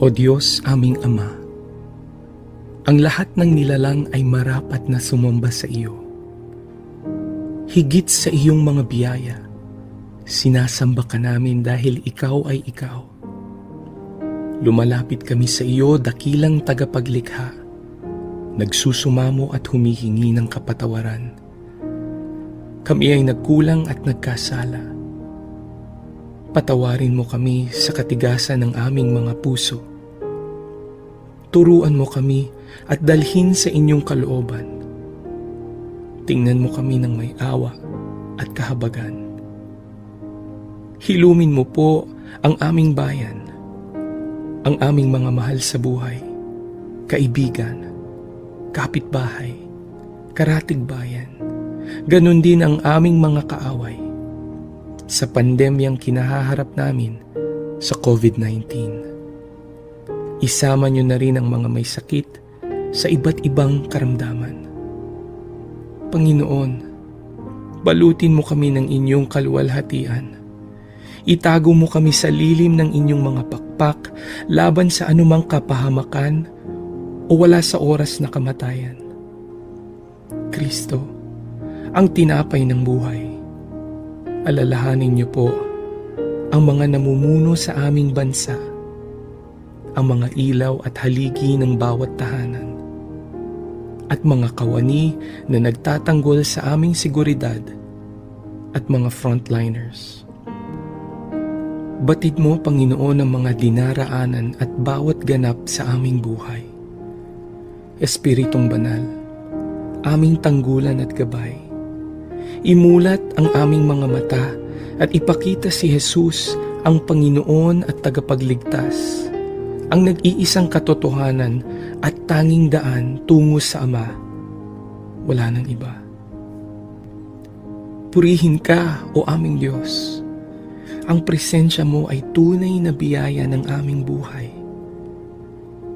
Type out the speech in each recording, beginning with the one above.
O Diyos aming Ama, ang lahat ng nilalang ay marapat na sumamba sa iyo. Higit sa iyong mga biyaya, sinasamba ka namin dahil ikaw ay ikaw. Lumalapit kami sa iyo, dakilang tagapaglikha, nagsusumamo at humihingi ng kapatawaran. Kami ay nagkulang at nagkasala. Patawarin mo kami sa katigasan ng aming mga puso. Turuan mo kami at dalhin sa inyong kalooban. Tingnan mo kami ng may awa at kahabagan. Hilumin mo po ang aming bayan, ang aming mga mahal sa buhay, kaibigan, kapitbahay, karatig bayan, ganon din ang aming mga kaaway sa pandemyang kinahaharap namin sa COVID-19. Isama niyo na rin ang mga may sakit sa iba't ibang karamdaman. Panginoon, balutin mo kami ng inyong kaluwalhatian. Itago mo kami sa lilim ng inyong mga pakpak laban sa anumang kapahamakan o wala sa oras na kamatayan. Kristo, ang tinapay ng buhay, alalahanin niyo po ang mga namumuno sa aming bansa, ang mga ilaw at haligi ng bawat tahanan, at mga kawani na nagtatanggol sa aming seguridad at mga frontliners. Batid mo, Panginoon, ang mga dinaraanan at bawat ganap sa aming buhay. Espiritong Banal, aming tanggulan at gabay, imulat ang aming mga mata at ipakita si Jesus ang Panginoon at tagapagligtas, ang nag-iisang katotohanan at tanging daan tungo sa Ama. Wala nang iba. Purihin ka, O aming Diyos. Ang presensya mo ay tunay na biyaya ng aming buhay.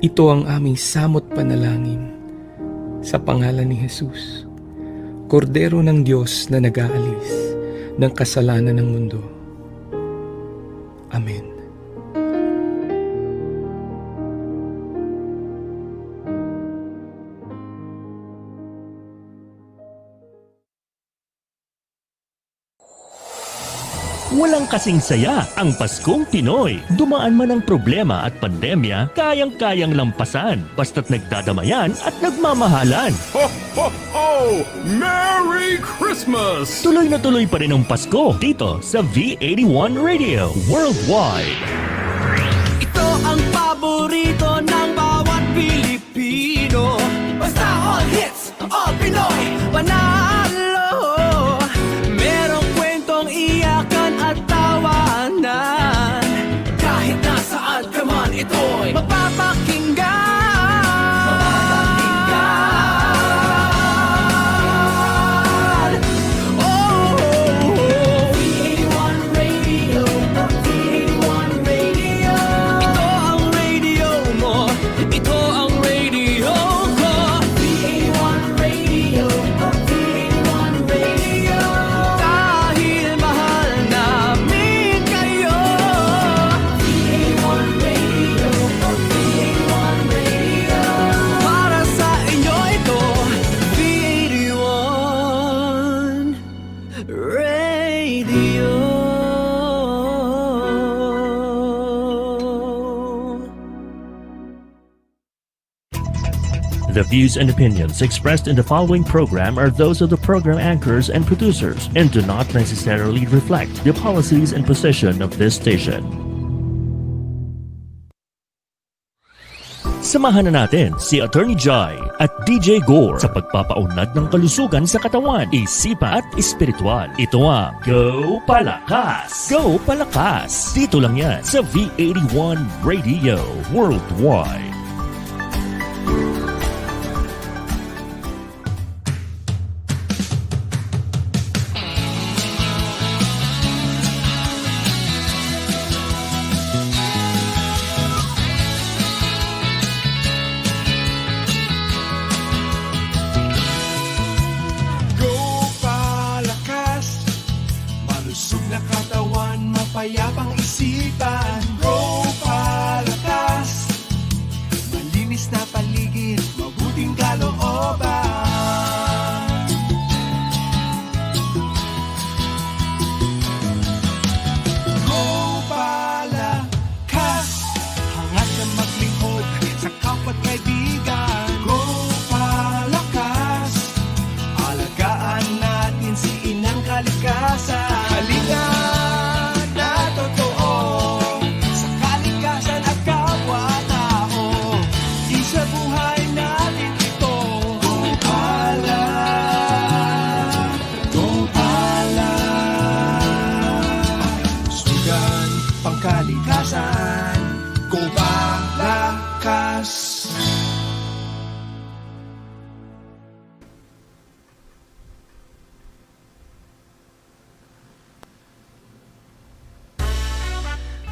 Ito ang aming samot panalangin sa pangalan ni Jesus, Kordero ng Diyos na nag-aalis ng kasalanan ng mundo. Amen. Walang kasing saya ang Paskong Pinoy. Dumaan man ang problema at pandemya, kayang-kayang lampasan basta't nagdadamayan at nagmamahalan. Ho, ho, ho! Merry Christmas! Tuloy na tuloy pa rin ang Pasko dito sa V81 Radio Worldwide. Ito ang paborito ng bawat Pilipino. Basta all hits, all Pinoy, panalo. Merong kwentong iyakan at tawanan. Kahit nasaan ka man, ito'y mapapakinggan. The views and opinions expressed in the following program are those of the program anchors and producers and do not necessarily reflect the policies and position of this station. Samahan na natin si Atty. Joy at DJ Gaur sa pagpapaunlad ng kalusugan sa katawan, isipan at espiritual. Ito ang Gopalakas! Gopalakas! Dito lang yan sa V81 Radio Worldwide. Payapang isipan, Gopalakas.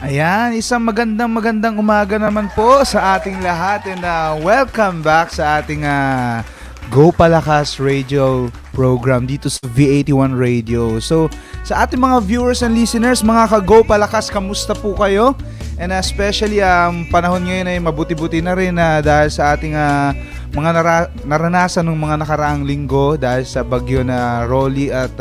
Ayan, isang magandang umaga naman po sa ating lahat and welcome back sa ating Gopalakas radio program dito sa V81 Radio. So, sa ating mga viewers and listeners, mga ka-Gopalakas, kamusta po kayo? And especially panahon ngayon ay mabuti-buti na rin dahil sa ating mga naranasan ng mga nakaraang linggo dahil sa bagyo na Rolly at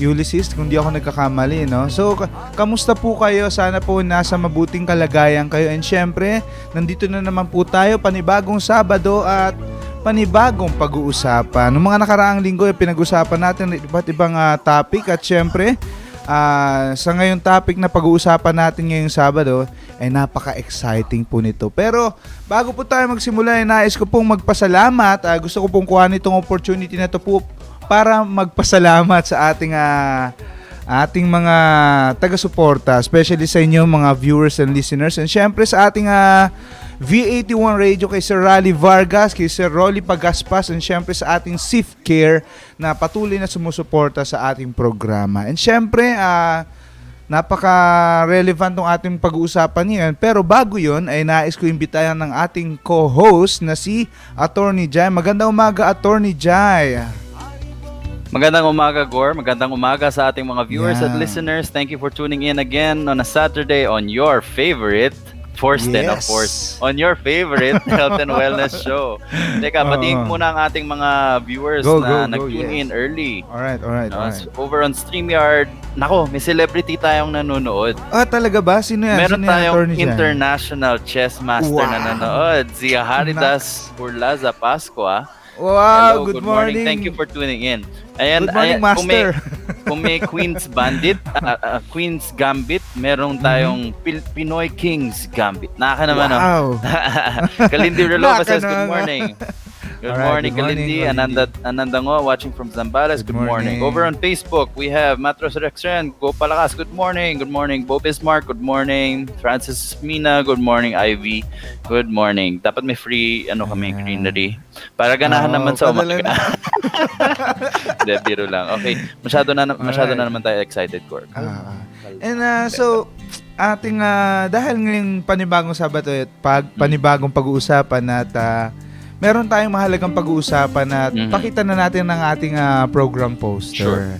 𝗖𝗿𝗍𝗺, kung di ako nagkakamali, no? So, kamusta po kayo? Sana po nasa mabuting kalagayan kayo. And syempre, nandito na naman po tayo, panibagong Sabado at panibagong pag-uusapan. Noong mga nakaraang linggo, pinag-usapan natin iba't ibang topic. At syempre, sa ngayong topic na pag-uusapan natin ngayong Sabado, ay napaka-exciting po nito. Pero, bago po tayo magsimula, nais ko pong magpasalamat. Gusto ko pong kuhanin itong opportunity na ito po para magpasalamat sa ating mga taga-suporta, especially sa inyo mga viewers and listeners, and syempre sa ating V81 Radio kay Sir Rally Vargas, kay Sir Rolly Pagaspas, and syempre sa ating Sif Care na patuloy na sumusuporta sa ating programa. And syempre napaka-relevant ng ating pag-uusapan ngayon. Pero bago yon ay nais ko imbitahan ng ating co-host na si Atty. Jai. Magandang umaga, Atty. Jai. Magandang umaga, Gaur. Magandang umaga sa ating mga viewers and listeners. Thank you for tuning in again on a Saturday on your favorite, of course, on your favorite health and wellness show. Teka, batiin muna ang ating mga viewers na nag-tune in early. Alright. Over on StreamYard, nako, may celebrity tayong nanonood. Talaga ba? Sino yan? Meron tayong international chess master na nanonood, si 𝗖𝗿𝗿𝗺𝗺cie. Wow, Hello, good morning. Thank you for tuning in. Ayan, good morning, Master. Kung may Queen's Gambit, meron tayong Pinoy King's Gambit. Naka naman, wow. Kalindi Roloba says, good morning. Good morning, Kalindi. Ananda Ngo, watching from Zambales. Good morning. Over on Facebook, we have Matros Rexren, Gopalakas. Good morning. Good morning, Bo Bismarck. Good morning, Francis Mina. Good morning, Ivy. Good morning. Dapat may free greenery. Para ganahan naman sa umaga. Hindi, biro lang. Okay, masyado na naman tayo excited, Gaur. And so, ating dahil ngayong panibagong Sabado at panibagong pag-uusapan at meron tayong mahalagang pag-uusapan at pakita na natin ng ating program poster. Sure.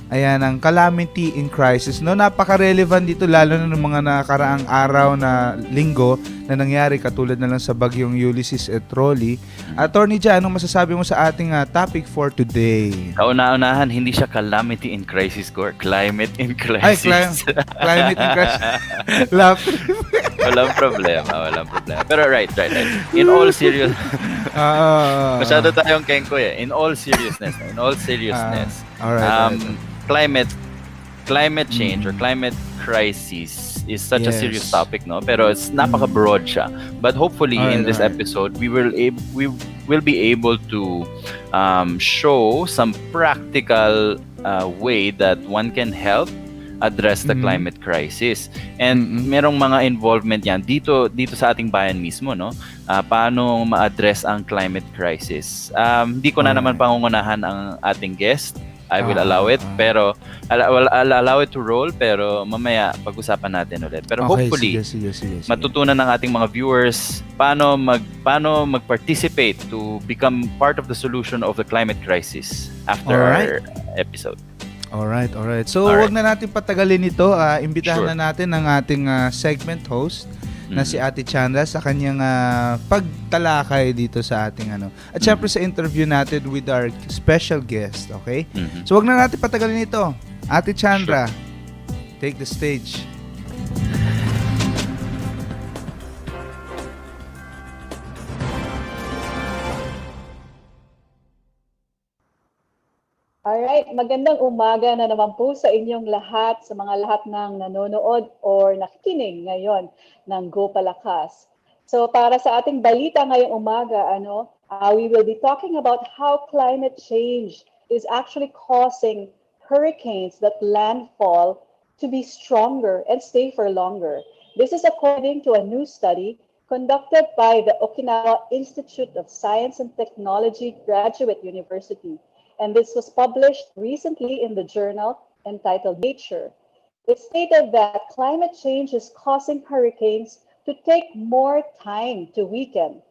Ayan, ang calamity in crisis. No, napaka-relevant dito lalo na ng mga nakaraang araw na linggo na nangyari katulad na lang sa bagyong 𝗖𝗍𝗍𝗺 at Rolly. Atty. Jai, anong masasabi mo sa ating topic for today? Kauna-unahan, hindi siya calamity in crisis, Gaur. Climate in crisis. Climate in crisis. Walang problema. Pero right. In all serious, masyado tayong kengko eh. In all seriousness. Alright. Climate change or climate crisis is such a serious topic, no? Pero it's napaka-broad siya. But hopefully in this episode, we will be able to show some practical way that one can help address the climate crisis. And merong mga involvement yan dito sa ating bayan mismo, no? Paano ma-address ang climate crisis. Hindi ko na naman pangungunahan ang ating guest. I will allow it, pero I'll allow it to roll, pero mamaya pag-usapan natin ulit. Pero hopefully, sige. matutunan ng ating mga viewers paano mag-participate to become part of the solution of the climate crisis after our episode. Alright. So, wag na natin patagalin ito. Imbitahan na natin ang ating segment host na si Atty. Chandra sa kanyang pagtalakay dito sa ating At syempre sa interview natin with our special guest, okay? So, wag na natin patagalin ito. Atty. Chandra, take the stage. Alright, magandang umaga na naman po sa inyong lahat, sa mga lahat ng nanonood or nakikinig ngayon ng Gopalakas. So para sa ating balita ngayong umaga, we will be talking about how climate change is actually causing hurricanes that landfall to be stronger and stay for longer. This is according to a new study conducted by the Okinawa Institute of Science and Technology Graduate University. And this was published recently in the journal entitled Nature. It stated that climate change is causing hurricanes to take more time to weaken.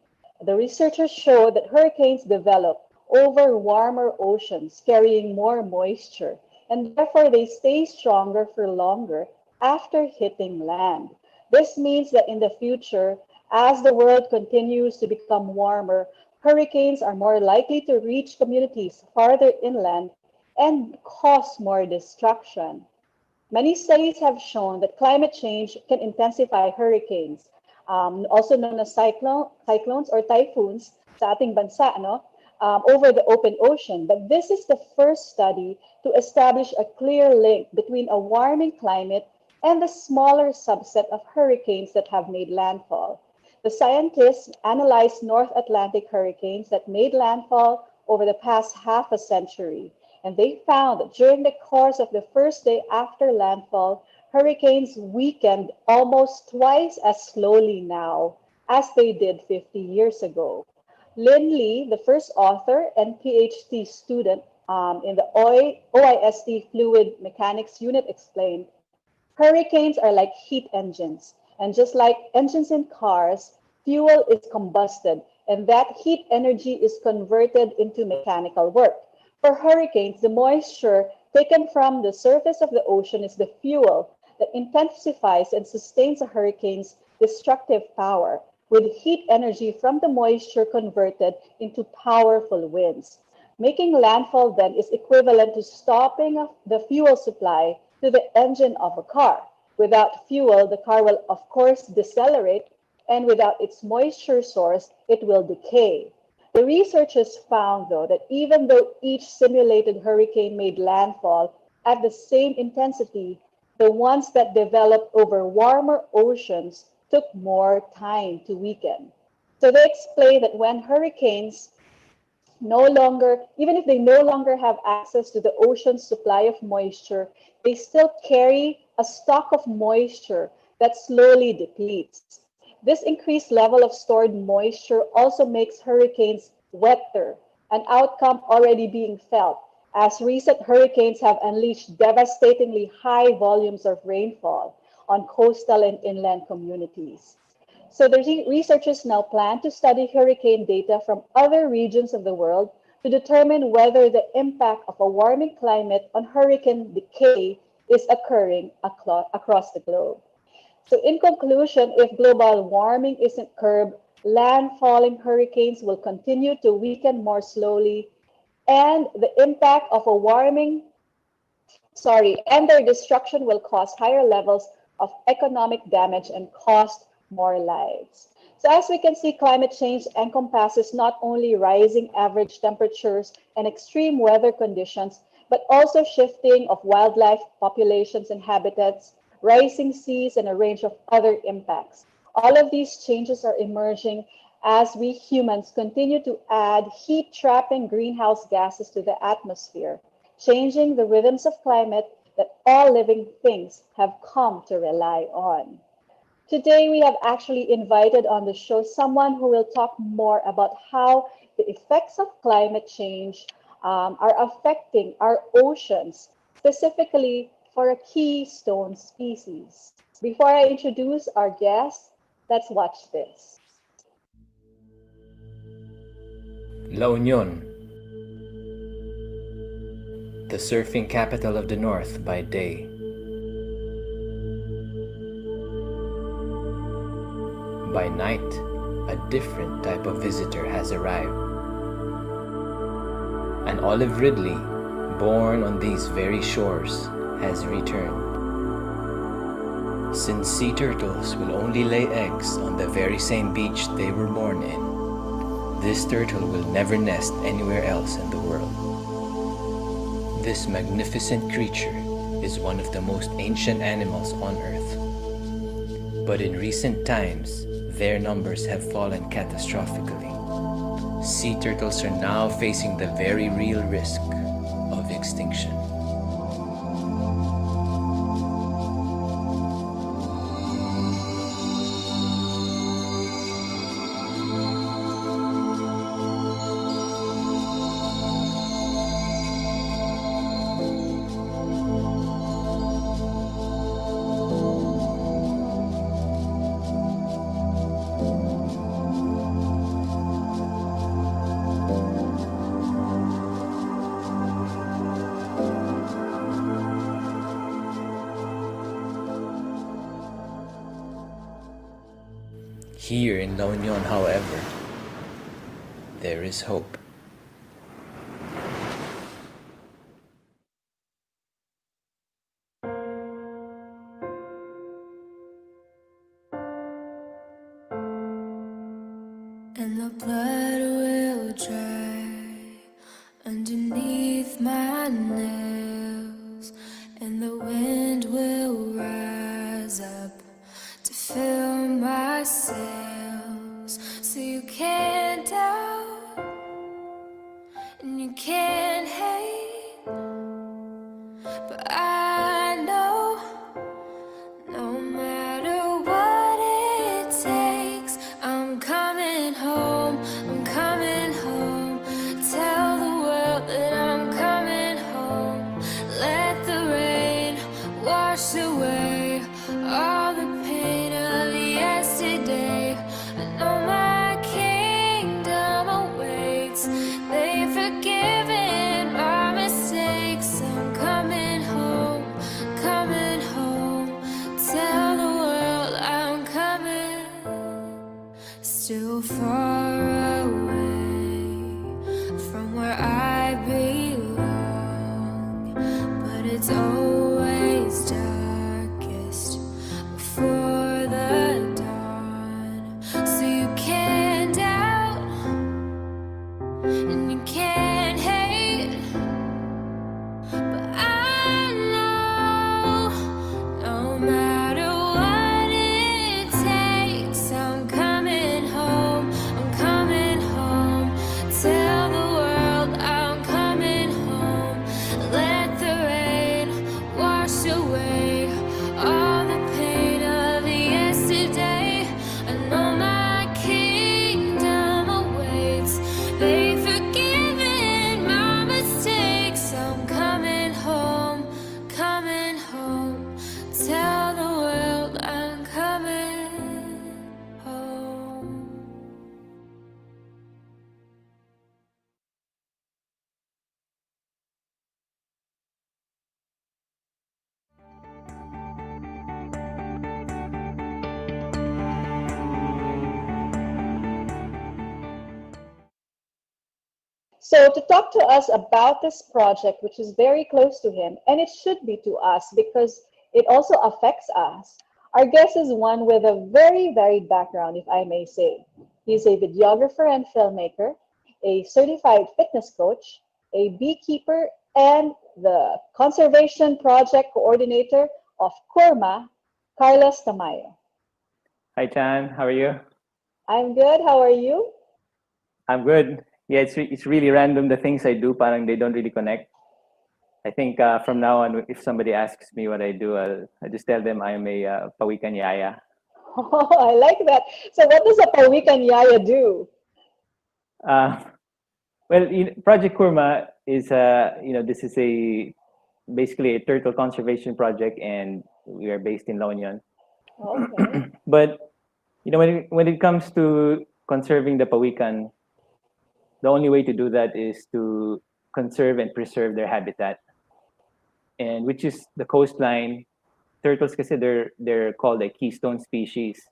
The researchers showed that hurricanes develop over warmer oceans carrying more moisture, and therefore they stay stronger for longer after hitting land. This means that in the future, as the world continues to become warmer, hurricanes are more likely to reach communities farther inland and cause more destruction. Many studies have shown that climate change can intensify hurricanes, also known as cyclones or typhoons sa ating bansa, over the open ocean. But this is the first study to establish a clear link between a warming climate and the smaller subset of hurricanes that have made landfall. The scientists analyzed North Atlantic hurricanes that made landfall over the past half a century. And they found that during the course of the first day after landfall, hurricanes weakened almost twice as slowly now as they did 50 years ago. Lynn Lee, the first author and PhD student in the OISD Fluid Mechanics Unit, explained, hurricanes are like heat engines. And just like engines in cars, fuel is combusted, and that heat energy is converted into mechanical work. For hurricanes, the moisture taken from the surface of the ocean is the fuel that intensifies and sustains a hurricane's destructive power, with heat energy from the moisture converted into powerful winds. Making landfall then is equivalent to stopping the fuel supply to the engine of a car. Without fuel, the car will of course decelerate, and without its moisture source, it will decay. The researchers found, though, that even though each simulated hurricane made landfall at the same intensity, the ones that developed over warmer oceans took more time to weaken. So they explain that when hurricanes even if they no longer have access to the ocean's supply of moisture, they still carry a stock of moisture that slowly depletes. This increased level of stored moisture also makes hurricanes wetter, an outcome already being felt, as recent hurricanes have unleashed devastatingly high volumes of rainfall on coastal and inland communities. So the researchers now plan to study hurricane data from other regions of the world to determine whether the impact of a warming climate on hurricane decay is occurring across the globe. So in conclusion, if global warming isn't curbed, landfalling hurricanes will continue to weaken more slowly, and the impact of their destruction will cause higher levels of economic damage and cost more lives. So as we can see, climate change encompasses not only rising average temperatures and extreme weather conditions, but also shifting of wildlife populations and habitats, rising seas, and a range of other impacts. All of these changes are emerging as we humans continue to add heat-trapping greenhouse gases to the atmosphere, changing the rhythms of climate that all living things have come to rely on. Today, we have actually invited on the show someone who will talk more about how the effects of climate change are affecting our oceans, specifically for a keystone species. Before I introduce our guest, let's watch this. La Union, the surfing capital of the North by day. By night, a different type of visitor has arrived. An Olive Ridley, born on these very shores, has returned. Since sea turtles will only lay eggs on the very same beach they were born in, this turtle will never nest anywhere else in the world. This magnificent creature is one of the most ancient animals on Earth. But in recent times, their numbers have fallen catastrophically. Sea turtles are now facing the very real risk of extinction. Here in La Union, however, there is hope. And the blood will dry underneath my nails, and the wind will rise up to fill my sails. So you can't doubt and you can't hate, but I know no matter what it takes, I'm coming home, I'm coming home. Tell the world that I'm coming home. Let the rain wash away all the pain of yesterday. I know my kingdom awaits. They've forgiven my mistakes. I'm coming home, coming home. Tell the world I'm coming. Still far away from where I belong, but it's always darkest before the dawn. So you can't doubt and you can't hate, but I know no matter what it takes, I'm coming home, I'm coming home. Tell the world I'm coming home. Let the rain wash away all the pain of yesterday. I know my kingdom awaits. They've forgiven my mistakes. I'm coming home, coming home. Tell the world I'm coming home. So to talk to us about this project, which is very close to him, and it should be to us because it also affects us, our guest is one with a very varied background, if I may say. He's a videographer and filmmaker, a certified fitness coach, a beekeeper, and the conservation project coordinator of Curma, Carlos Tamayo. Hi, Chan. How are you? I'm good. How are you? I'm good. Yeah, it's really random the things I do. Parang they don't really connect. I think from now on, if somebody asks me what I do, I just tell them I'm a Pawikan 𝗖𝗍ciة. Oh, I like that. So what does a Pawikan Yaya do? Well, Project Curma is this is basically a turtle conservation project, and we are based in La Union. Okay. But when it comes to conserving the Pawikan, the only way to do that is to conserve and preserve their habitat, and which is the coastline. Turtles, kasi they're called a keystone species,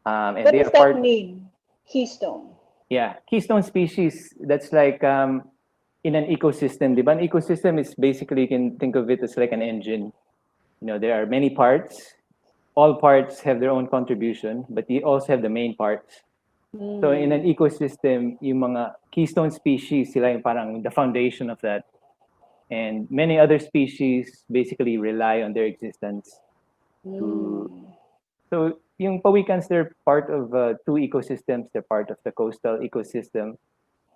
and What they does are that part. mean? Keystone. Yeah, keystone species. That's like in an ecosystem. Diba? An ecosystem is basically, you can think of it as like an engine. There are many parts. All parts have their own contribution, but you also have the main parts. So in an ecosystem, yung mga keystone species, sila yung parang the foundation of that. And many other species basically rely on their existence. So yung Pawikans, they're part of two ecosystems. They're part of the coastal ecosystem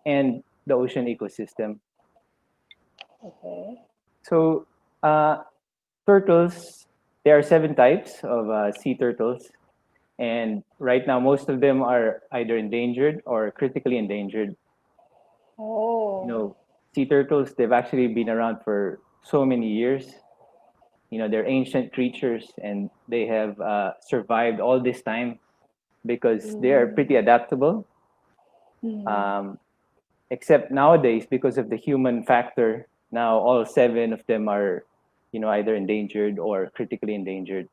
and the ocean ecosystem. Okay. So turtles, there are 7 types of sea turtles. And right now, most of them are either endangered or critically endangered. Oh. Sea turtles, they've actually been around for so many years. They're ancient creatures, and they have survived all this time because they are pretty adaptable. Except nowadays, because of the human factor, now all 7 of them are, either endangered or critically endangered.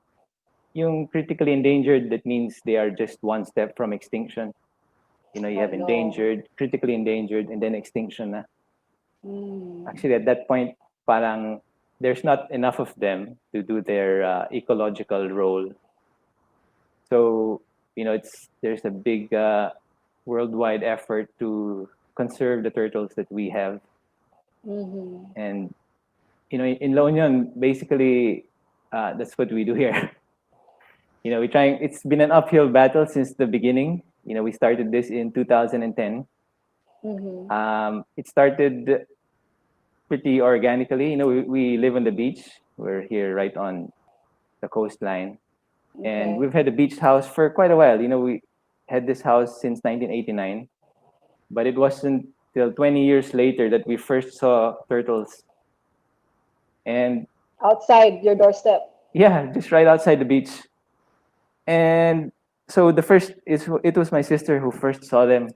yung critically endangered, that means they are just one step from extinction. You know, you have endangered, critically endangered, and then extinction na. Actually, at that point, parang there's not enough of them to do their ecological role. So, you know, there's a big worldwide effort to conserve the turtles that we have. And, you know, in La Union, basically, that's what we do here. You know, it's been an uphill battle since the beginning. You know, we started this in 2010. It started pretty organically. You know, we live on the beach. We're here right on the coastline. And we've had a beach house for quite a while. You know, we had this house since 1989. But it wasn't till 20 years later that we first saw turtles. And outside your doorstep. Yeah, just right outside the beach. And so it was my sister who first saw them.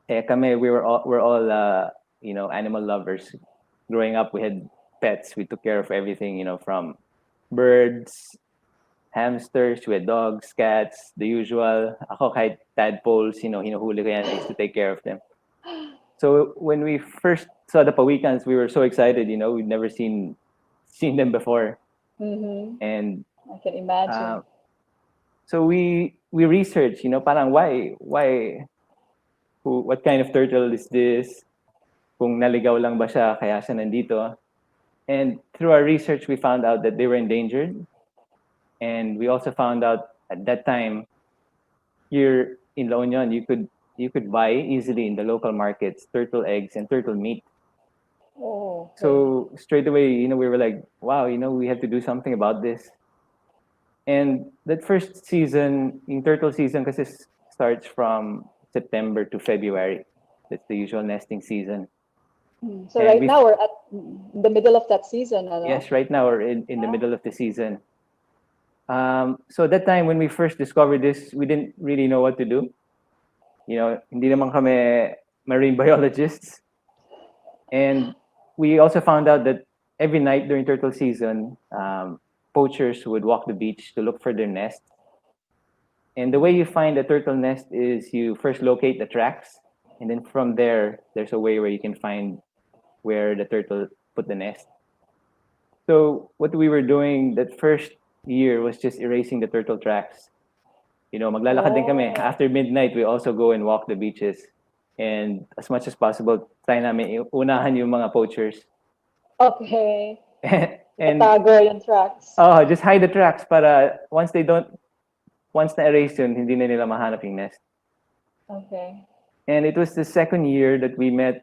We're all you know, animal lovers. Growing up, we had pets. We took care of everything, you know, from birds, hamsters, we had dogs, cats, the usual. Ako kahit tadpoles, you know, hinuhuli ko yan. I used to take care of them. So when we first saw the Pawikans, we were so excited, you know, we'd never seen them before. And I can imagine. So we researched, you know, parang why, what kind of turtle is this? Kung naligaw lang ba siya, kaya siya nandito? And through our research, we found out that they were endangered. And we also found out at that time, here in La Union, you could buy easily in the local markets turtle eggs and turtle meat. So straight away, you know, we were like, wow, you know, we have to do something about this. And that first season, in turtle season, kasi starts from September to February. That's the usual nesting season. So and right now we're at the middle of that season. Yes, right now we're in the middle of the season. So that time when we first discovered this, we didn't really know what to do. You know, hindi naman kami marine biologists. And we also found out that every night during turtle season, poachers would walk the beach to look for their nest. And the way you find a turtle nest is you first locate the tracks, and then from there, there's a way where you can find where the turtle put the nest. So what we were doing that first year was just erasing the turtle tracks. You know, maglalakad din kami. After midnight, we also go and walk the beaches. And as much as possible, try namin unahan yung mga poachers. Okay. And tago yung tracks. Oh, just hide the tracks para once na-erase yun, hindi na nila mahanap yung nest. Okay. And it was the second year that we met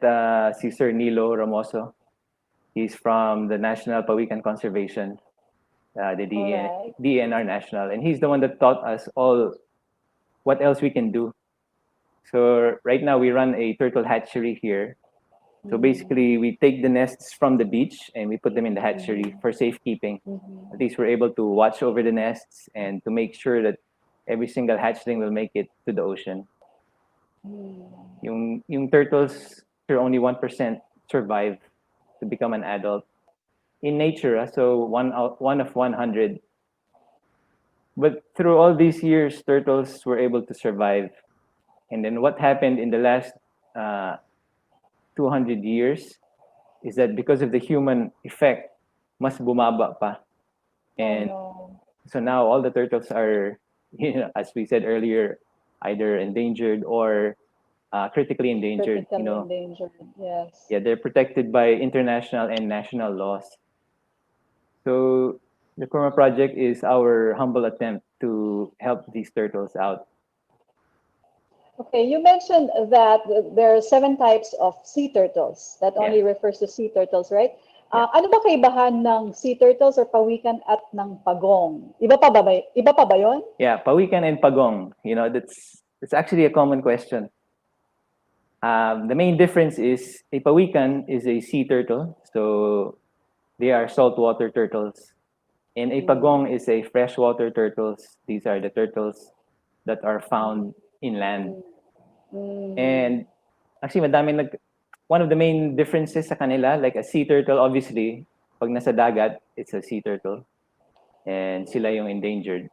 si Sir Nilo Ramoso. He's from the National Pawikan Conservation, the DNR National. And he's the one that taught us all what else we can do. So right now we run a turtle hatchery here. So basically we take the nests from the beach and we put them in the hatchery for safekeeping. At least we're able to watch over the nests and to make sure that every single hatchling will make it to the ocean. Yung turtles, only 1% survive to become an adult in nature. So one of 100. But through all these years, turtles were able to survive. And then what happened in the last 200 years is that because of the human effect, mas bumaba pa. And so now all the turtles are, you know, as we said earlier, either endangered or critically endangered. Endangered, yes. Yeah, they're protected by international and national laws. So the Curma Project is our humble attempt to help these turtles out. Okay, you mentioned that there are 7 types of sea turtles. That only refers to sea turtles, right? Ano ba kaibahan ng sea turtles or pawikan at ng pagong? Iba pa ba yun? Yeah, pawikan and pagong. You know, that's actually a common question. The main difference is a pawikan is a sea turtle, so they are saltwater turtles. And a pagong is a freshwater turtles. These are the turtles that are found inland. And actually, one of the main differences sa kanila, like a sea turtle, obviously, pag nasa dagat, it's a sea turtle. and sila yung endangered.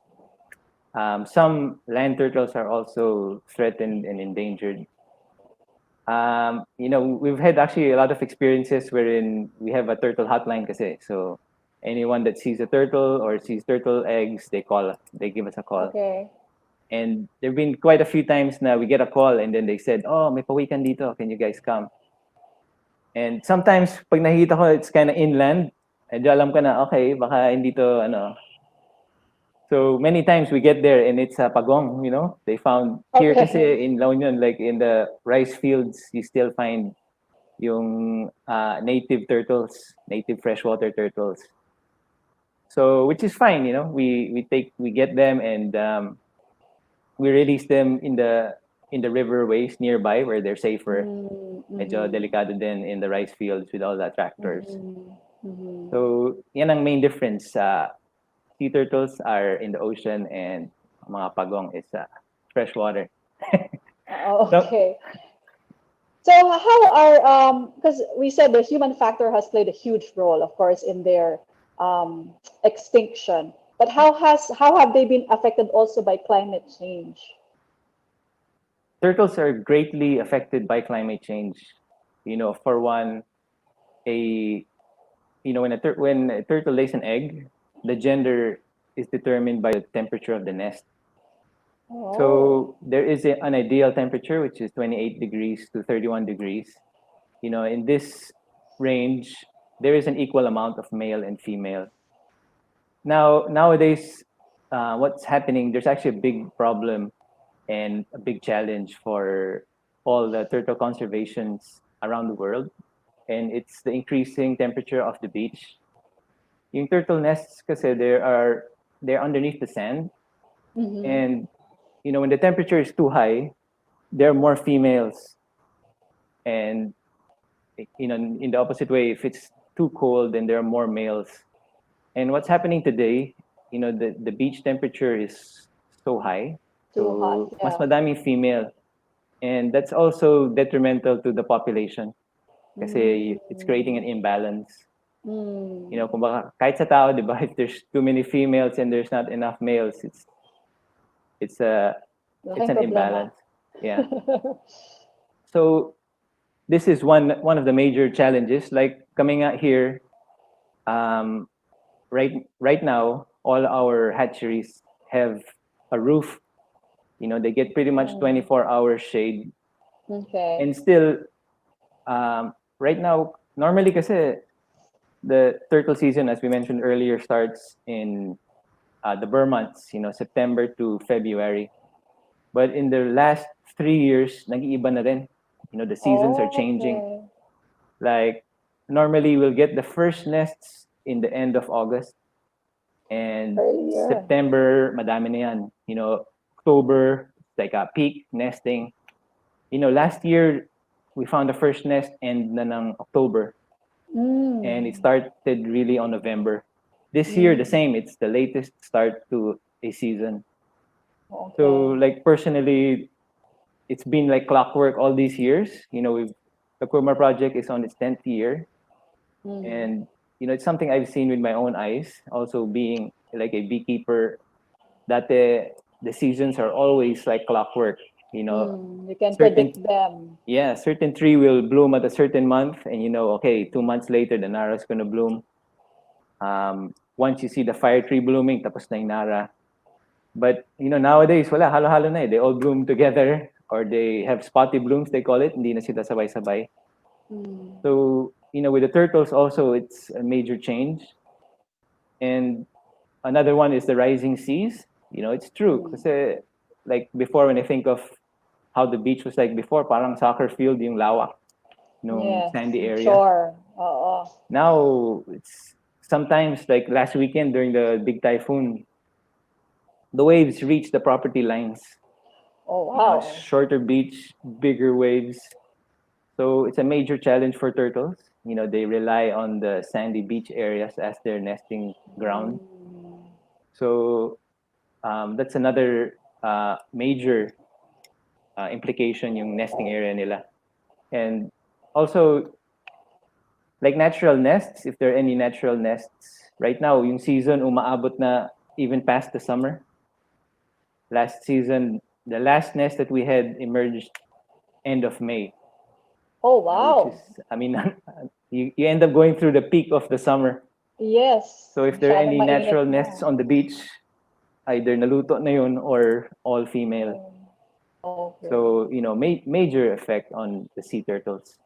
Some land turtles are also threatened and endangered. We've had actually a lot of experiences wherein we have a turtle hotline kasi. So anyone that sees a turtle or sees turtle eggs, they give us a call. Okay. And there've been quite a few times na we get a call and then they said, "Oh, may pawikan dito. Can you guys come?" And sometimes pag nakikita ko it's kind of inland, medyo alam ko na okay, baka hindi to ano. So many times we get there and it's a pagong, They found here Okay. kasi in La Union, like in the rice fields, you still find yung native turtles, native freshwater turtles. So which is fine, we get them and we release them in the riverways nearby where they're safer. Medyo delikado din in the rice fields with all the tractors. So yan ang main difference. Sea turtles are in the ocean and mga pagong is freshwater. Okay. So how are because we said the human factor has played a huge role, of course, in their extinction. But how have they been affected also by climate change? Turtles are greatly affected by climate change. For one, when a turtle lays an egg, the gender is determined by the temperature of the nest. Oh. So there is an ideal temperature, which is 28 degrees to 31 degrees. In this range, there is an equal amount of male and female. Nowadays, what's happening, there's actually a big problem and a big challenge for all the turtle conservations around the world. And it's the increasing temperature of the beach. Yung turtle nests kasi they're underneath the sand. And when the temperature is too high, there are more females. And in the opposite way, if it's too cold, then there are more males. And what's happening today, the beach temperature is so high. Too hot, yeah. Mas madaming female. And that's also detrimental to the population. Kasi it's creating an imbalance. Kumbaga, kahit sa tao, di ba, if there's too many females and there's not enough males, it's an imbalance. Yeah. So this is one of the major challenges. Like coming out here, right now, all our hatcheries have a roof. They get pretty much 24-hour shade. Okay. And still, right now, normally kasi the turtle season, as we mentioned earlier, starts in the Burr months, September to February. But in the last 3 years, nag-iiba na rin. The seasons are changing. Okay. Like, normally we'll get the first nests in the end of August. And Earlier. September, madami na yan. October, like a peak nesting. Last year, we found the first nest end na ng October. And it started really on November. This year, the same. It's the latest start to a season. Okay. So, like, personally, it's been like clockwork all these years. The Curma project is on its 10th year. And, it's something I've seen with my own eyes. Also being like a beekeeper, that the seasons are always like clockwork. You can predict them. Yeah, certain tree will bloom at a certain month, and okay, 2 months later, the Nara is going to bloom. Once you see the fire tree blooming, tapos na yung Nara. But, nowadays, wala, halo-halo na eh. They all bloom together, or they have spotty blooms, they call it. Hindi na sila sabay-sabay. So, with the turtles also, it's a major change. And another one is the rising seas. It's true. Kasi, like before, when I think of how the beach was like before, parang soccer field yung lawak, sandy area. Sure. Now, it's sometimes like last weekend during the big typhoon, the waves reach the property lines. Oh, wow. Shorter beach, bigger waves. So it's a major challenge for turtles. They rely on the sandy beach areas as their nesting ground. So that's another major implication yung nesting area nila. And also, like natural nests, if there are any natural nests, right now, yung season umaabot na even past the summer. Last season, the last nest that we had emerged end of May. Oh, wow. Which is, I mean, you end up going through the peak of the summer. Yes. So if there are any Masyadong mainit natural na. nests on the beach, either naluto na yun or all female. Okay. So, you know, major effect on the sea turtles.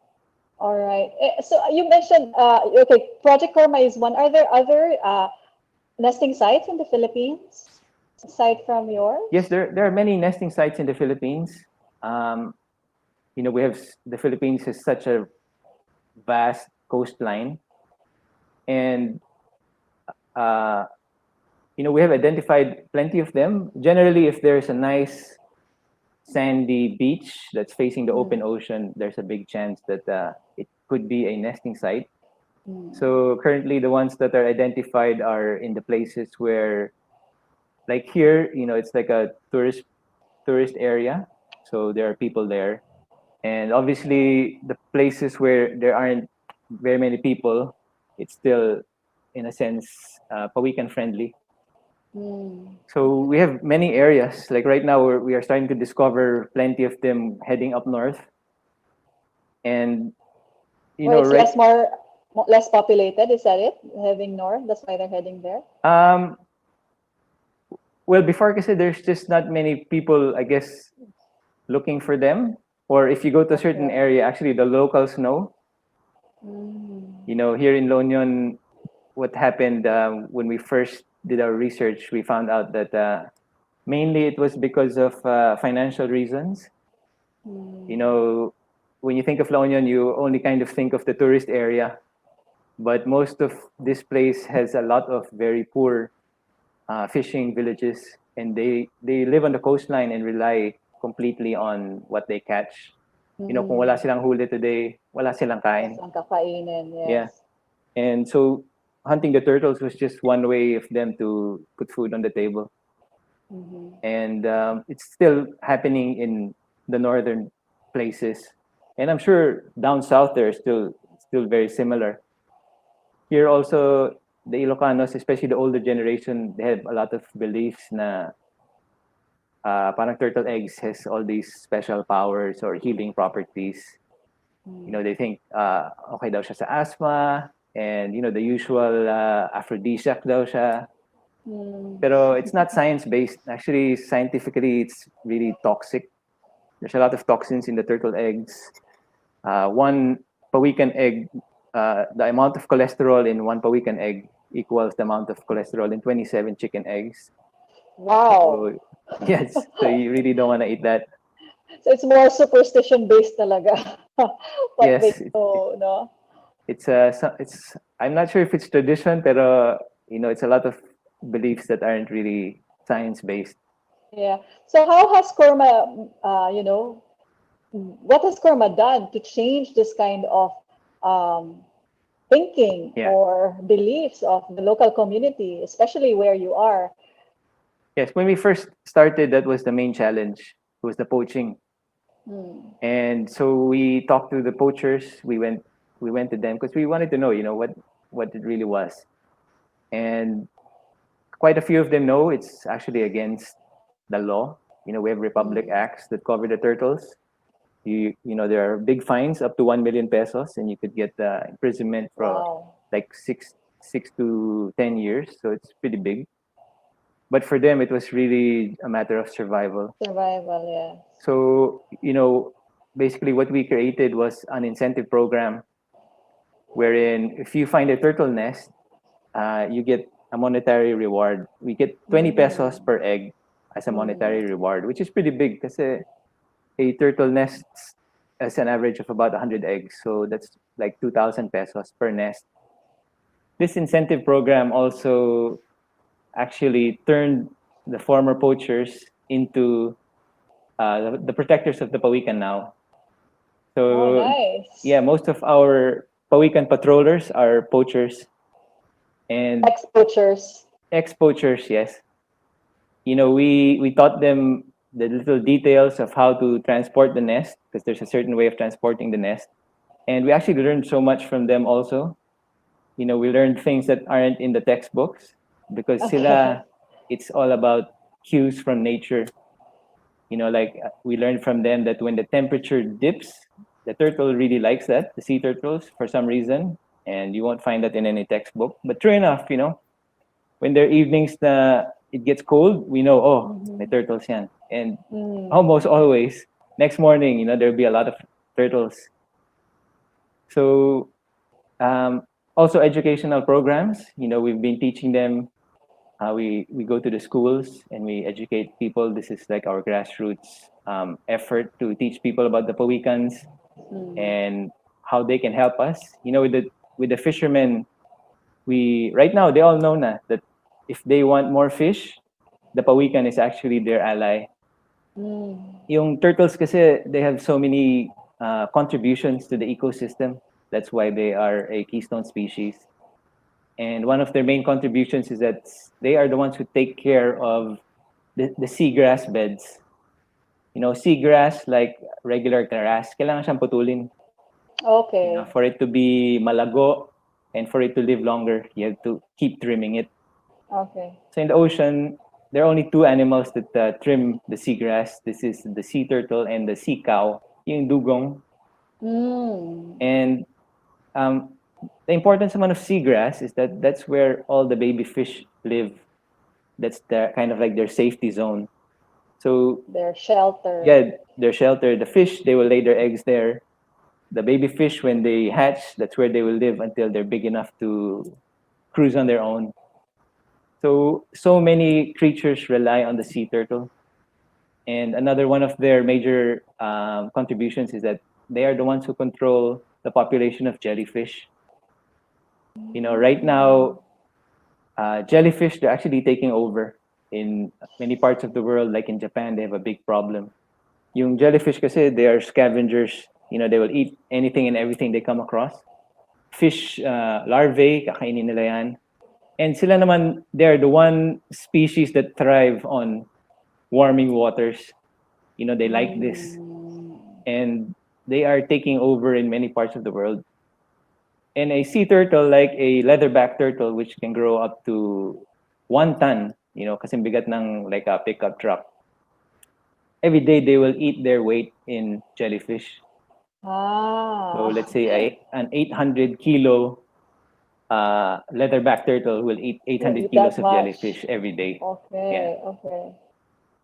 All right. So you mentioned, okay, Project Curma is one. Are there other nesting sites in the Philippines aside from yours? Yes, there are many nesting sites in the Philippines. You know, the Philippines has such a vast coastline, and you know, we have identified plenty of them. Generally, if there's a nice sandy beach that's facing the open ocean, there's a big chance that it could be a nesting site. So currently, the ones that are identified are in the places where, like here, you know, it's like a tourist area, so there are people there. And obviously, the places where there aren't very many people, it's still, in a sense, Pawikan friendly. So we have many areas. Like right now, we are starting to discover plenty of them heading up north. And you know, it's less populated. Is that it? Heading north. That's why they're heading there. Well, before kasi there's just not many people, I guess, looking for them. Or if you go to a certain area, actually the locals know. You know, here in La Union, what happened when we first did our research, we found out that mainly it was because of financial reasons. You know, when you think of La Union, you only kind of think of the tourist area. But most of this place has a lot of very poor fishing villages, and they live on the coastline and rely completely on what they catch. You know, kung wala silang huli today, wala silang kain. Walang kakainin, yes. Yeah. And so hunting the turtles was just one way of them to put food on the table. And it's still happening in the northern places. And I'm sure down south they're still very similar. Here also, the Ilocanos, especially the older generation, they have a lot of beliefs na parang turtle eggs has all these special powers or healing properties. You know, they think okay daw siya sa asthma, and you know, the usual aphrodisiac daw siya. Pero it's not science-based. Actually, scientifically, it's really toxic. There's a lot of toxins in the turtle eggs. One Pawikan egg, the amount of cholesterol in one Pawikan egg equals the amount of cholesterol in 27 chicken eggs. Wow. So, yes, so you really don't want to eat that. So it's more superstition-based talaga. Yes, they know, no? It's I'm not sure if it's tradition, pero you know, it's a lot of beliefs that aren't really science-based. Yeah. So how has Kurma, you know, what has Kurma done to change this kind of thinking or beliefs of the local community, especially where you are? Yes, when we first started, that was the main challenge. It was the poaching. And so we talked to the poachers. We went to them because we wanted to know, you know, what it really was. And quite a few of them know it's actually against the law. You know, we have Republic Acts that cover the turtles. You know, there are big fines up to 1 million pesos, and you could get imprisonment for like 6 to 10 years. So it's pretty big. But for them, it was really a matter of survival. Survival, yeah. So, you know, basically what we created was an incentive program wherein if you find a turtle nest, you get a monetary reward. We get 20 pesos per egg as a monetary reward, which is pretty big because a turtle nests as an average of about 100 eggs. So that's like 2,000 pesos per nest. This incentive program also actually turned the former poachers into the protectors of the Pawikan now. So nice. Yeah, most of our Pawikan patrollers are poachers and ex-poachers. Ex-poachers, yes. You know, we taught them the little details of how to transport the nest, because there's a certain way of transporting the nest. And we actually learned so much from them also. we learned things that aren't in the textbooks because sila, it's all about cues from nature. Like we learned from them that when the temperature dips, the turtle really likes that, the sea turtles, for some reason, and you won't find that in any textbook. But true enough, when there are evenings na it gets cold, we know, may turtles yan. And almost always, next morning, there'll be a lot of turtles. So also educational programs, we've been teaching them. We go to the schools and we educate people. This is like our grassroots effort to teach people about the Pawikans and how they can help us. With the fishermen, right now they all know na that if they want more fish, the Pawikan is actually their ally. Yung turtles kasi, they have so many contributions to the ecosystem. That's why they are a keystone species. And one of their main contributions is that they are the ones who take care of the seagrass beds. Seagrass, like regular grass, kailangan siyang putulin. Okay. For it to be malago and for it to live longer, you have to keep trimming it. Okay. So in the ocean, there are only two animals that trim the seagrass. This is the sea turtle and the sea cow, yung dugong. And the importance of seagrass is that that's where all the baby fish live. That's kind of like their safety zone. So their shelter. Yeah, their shelter. The fish, they will lay their eggs there. The baby fish, when they hatch, that's where they will live until they're big enough to cruise on their own. So many creatures rely on the sea turtle. And another one of their major contributions is that they are the ones who control the population of jellyfish. Right now, jellyfish, they're actually taking over in many parts of the world. Like in Japan, they have a big problem. Yung jellyfish kasi, they are scavengers. They will eat anything and everything they come across. Fish larvae, kakainin nila yan. And sila naman, they're the one species that thrive on warming waters. They like this. And they are taking over in many parts of the world. And a sea turtle, like a leatherback turtle, which can grow up to 1 ton, kasi bigat ng like a pickup truck. Every day they will eat their weight in jellyfish. So let's say an 800 kilo leatherback turtle will eat 800 kilos of jellyfish every day. Okay.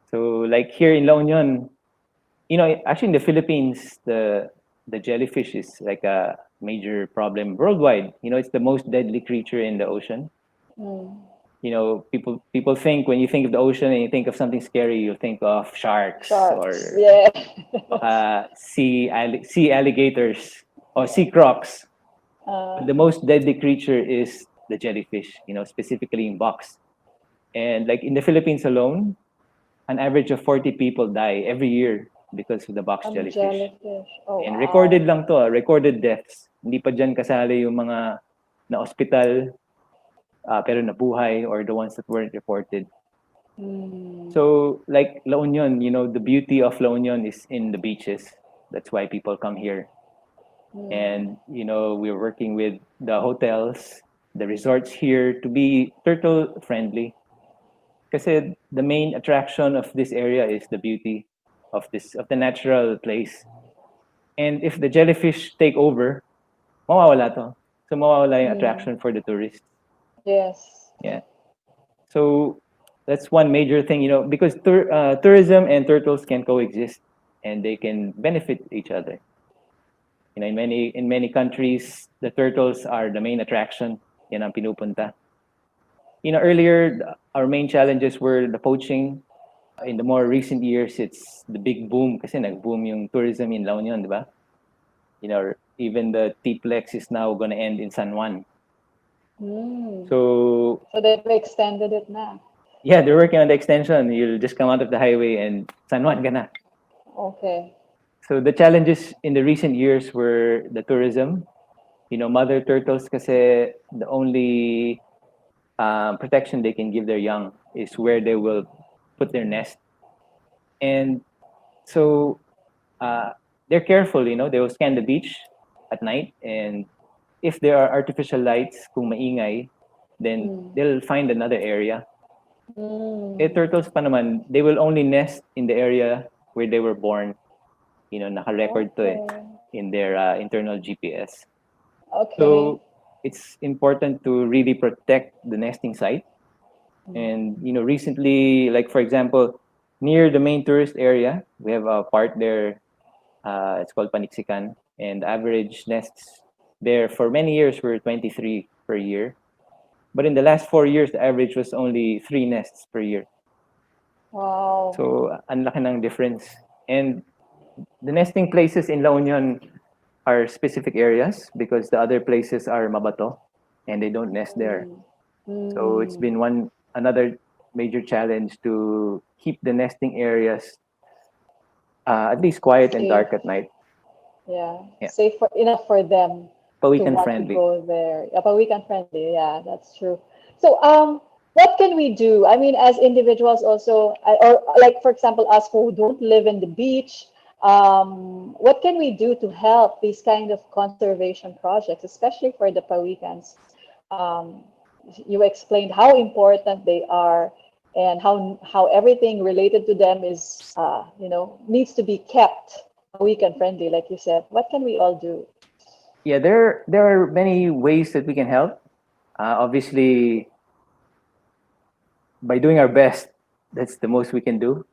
So like here in La Union, actually in the Philippines, the jellyfish is like a major problem worldwide. It's the most deadly creature in the ocean. People think when you think of the ocean and you think of something scary, you think of sharks. Or sea alligators or sea crocs. The most deadly creature is the jellyfish, specifically in box. And like in the Philippines alone, an average of 40 people die every year because of the box jellyfish. And recorded lang to, recorded deaths. Hindi pa dyan kasali yung mga na-hospital, pero nabuhay, or the ones that weren't reported. So like La Union, the beauty of La Union is in the beaches. That's why people come here. And, we're working with the hotels, the resorts here to be turtle friendly. Kasi the main attraction of this area is the beauty of the natural place. And if the jellyfish take over, mawawala to. So mawawala yung attraction for the tourists. Yes. Yeah. So that's one major thing, because tourism and turtles can coexist and they can benefit each other. In many countries, the turtles are the main attraction. Yan ang pinupunta. Earlier, our main challenges were the poaching. In the more recent years, it's the big boom kasi nag-boom yung tourism in La Union, di ba? Even the T-Plex is now going to end in San Juan. So they've extended it now. Yeah, they're working on the extension. You'll just come out of the highway and San Juan ka na. Okay. So the challenges in the recent years were the tourism. Mother turtles kasi the only protection they can give their young is where they will put their nest. And so they're careful, they will scan the beach at night and if there are artificial lights, kung maingay, then they'll find another area. Turtles pa naman, they will only nest in the area where they were born. Naka-record to in their internal GPS. Okay. So it's important to really protect the nesting site. And recently, like for example, near the main tourist area, we have a part there. It's called Pawikan, and average nests there for many years were 23 per year. But in the last 4 years, the average was only 3 nests per year. Wow. So ang laki ng difference. And the nesting places in La Union are specific areas because the other places are mabato and they don't nest there. So it's been another major challenge to keep the nesting areas at least quiet and dark at night. Yeah. Safe enough for them. Pawikan friendly. To go there. Pawikan friendly. Yeah, that's true. So what can we do? I mean, as individuals also, or like for example, us who don't live in the beach, what can we do to help these kind of conservation projects, especially for the Pawikans? You explained how important they are and how everything related to them is, needs to be kept Pawikan friendly, like you said. What can we all do? Yeah, there are many ways that we can help. Obviously, by doing our best, that's the most we can do,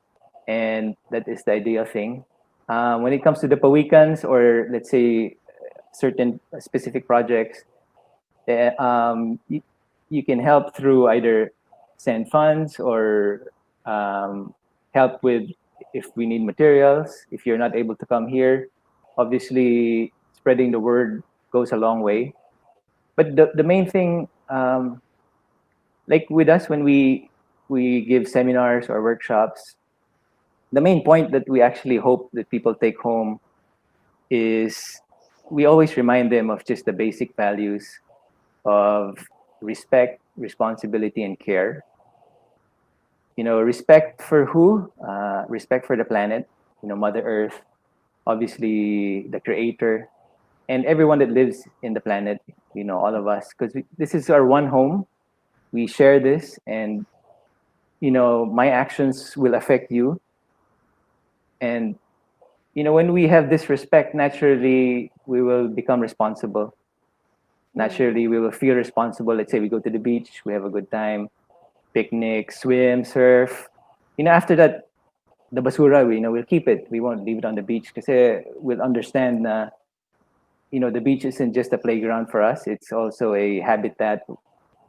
and that is the ideal thing. When it comes to the Pawikans, or let's say certain specific projects, you can help through either send funds or help with if we need materials. If you're not able to come here, obviously spreading the word goes a long way. But the main thing, like with us, when we give seminars or workshops, the main point that we actually hope that people take home is we always remind them of just the basic values of respect, responsibility, and care. Respect for who? Respect for the planet, Mother Earth, obviously the creator, and everyone that lives in the planet, all of us, because this is our one home. We share this, and my actions will affect you. And when we have this respect, naturally we will become responsible. Naturally we will feel responsible. Let's say we go to the beach, we have a good time, picnic, swim, surf. After that, the basura, we'll keep it. We won't leave it on the beach because we'll understand the beach isn't just a playground for us. It's also a habitat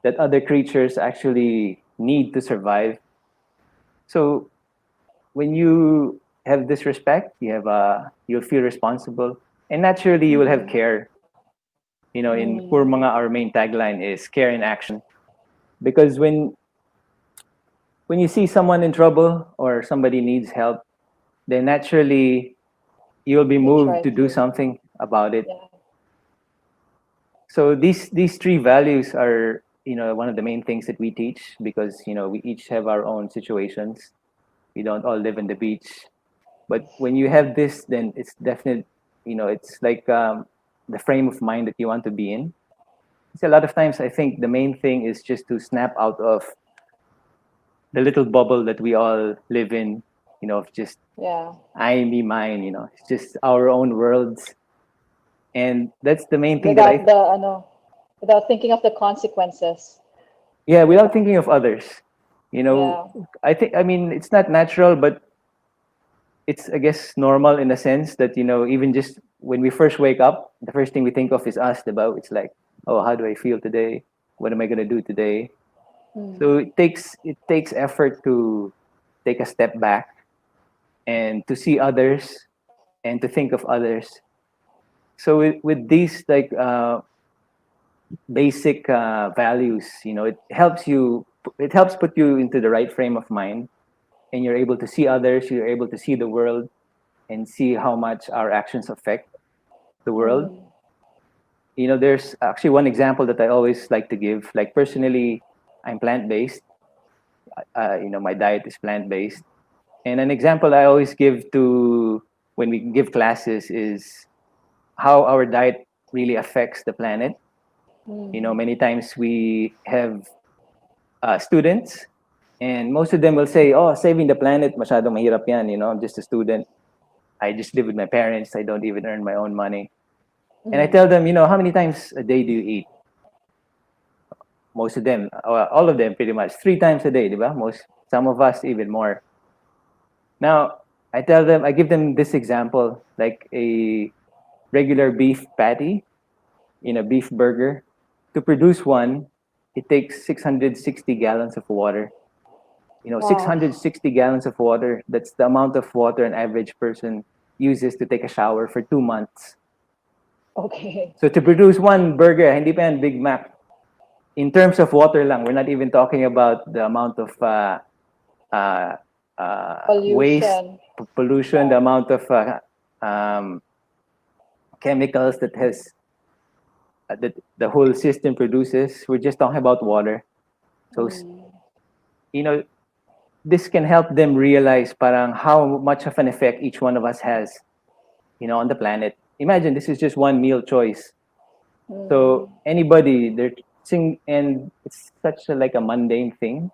that other creatures actually need to survive. So when you have this respect, you'll feel responsible, and naturally you will have care. In 𝗿𝗿𝗺𝗃, our main tagline is care in action, because when you see someone in trouble or somebody needs help, then naturally you'll be moved to do something about it. Yeah. So these 3 values are one of the main things that we teach, because we each have our own situations. We don't all live in the beach, but when you have this, then it's definite. It's like the frame of mind that you want to be in. So a lot of times I think the main thing is just to snap out of the little bubble that we all live in, of just I, me, mine. It's just our own worlds. And that's the main thing without thinking of the consequences. Yeah, without thinking of others. I mean, it's not natural, but it's, I guess, normal in a sense that, even just when we first wake up, the first thing we think of is us, diba? It's like, oh, how do I feel today? What am I going to do today? So it takes effort to take a step back and to see others and to think of others. So with these basic values, it helps put you into the right frame of mind, and you're able to see others, you're able to see the world and see how much our actions affect the world. There's actually one example that I always like to give. Like personally, I'm plant-based. My diet is plant-based. And an example I always give to when we give classes is how our diet really affects the planet You know, many times we have students, and most of them will say, "Oh, saving the planet, masyadong mahirap yan. You know, I'm just a student. I just live with my parents. I don't even earn my own money." And I tell them, you know, how many times a day do you eat? Most of them, all of them, pretty much 3 times a day, diba? Some of us even more. Now, I tell them, I give them this example, like a regular beef patty in a beef burger. To produce one, it takes 660 gallons of water. You know, 660 gallons of water. That's the amount of water an average person uses to take a shower for 2 months. Okay. So to produce one burger, hindi pa yan Big Mac. In terms of water lang, we're not even talking about the amount of waste, pollution, the amount of chemicals that that the whole system produces. We're just talking about water. So, you know, this can help them realize parang how much of an effect each one of us has, you know, on the planet. Imagine this is just one meal choice. So anybody, and it's such like a mundane thing.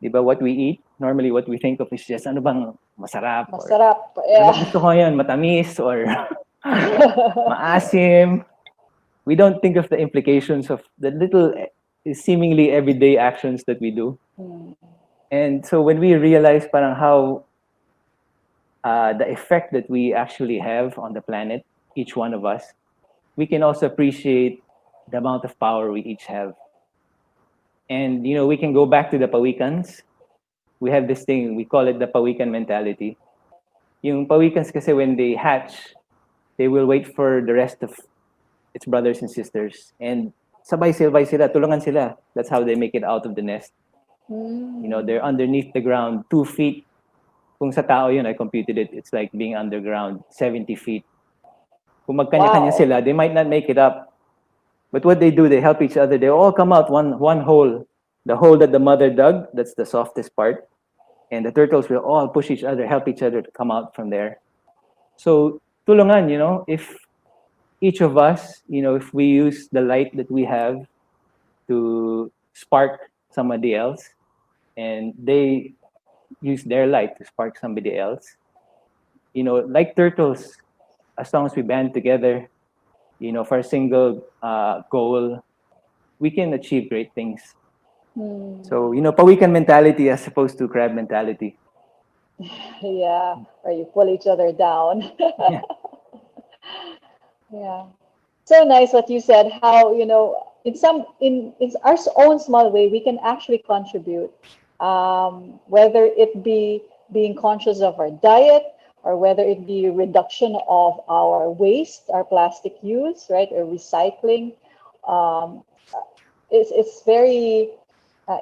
Diba, what we eat, normally what we think of is just ano bang masarap. Masarap, yeah. Ano gusto ko yan, matamis or maasim. We don't think of the implications of the little seemingly everyday actions that we do. And so when we realize parang how the effect that we actually have on the planet, each one of us, we can also appreciate the amount of power we each have. And, you know, we can go back to the Pawikans. We have this thing, we call it the Pawikan mentality. Yung Pawikans kasi when they hatch, they will wait for the rest of its brothers and sisters. And sabay-sabay sila, tulungan sila. That's how they make it out of the nest. You know, they're underneath the ground, 2 feet. Kung sa tao yun, I computed it, it's like being underground, 70 feet. Kung magkanya-kanya sila, they might not make it up. But what they do, they help each other. They all come out one hole. The hole that the mother dug, that's the softest part. And the turtles will all push each other, help each other to come out from there. So, tulungan, you know, if each of us, you know, if we use the light that we have to spark somebody else, and they use their light to spark somebody else, you know, like turtles, as long as we band together, you know, for a single goal, we can achieve great things. So, you know, Pawikan mentality as opposed to crab mentality. Yeah, or you pull each other down. Yeah. Yeah. So nice what you said, how, you know, in our own small way, we can actually contribute, whether it be being conscious of our diet, or whether it be reduction of our waste, our plastic use, right, or recycling. It's very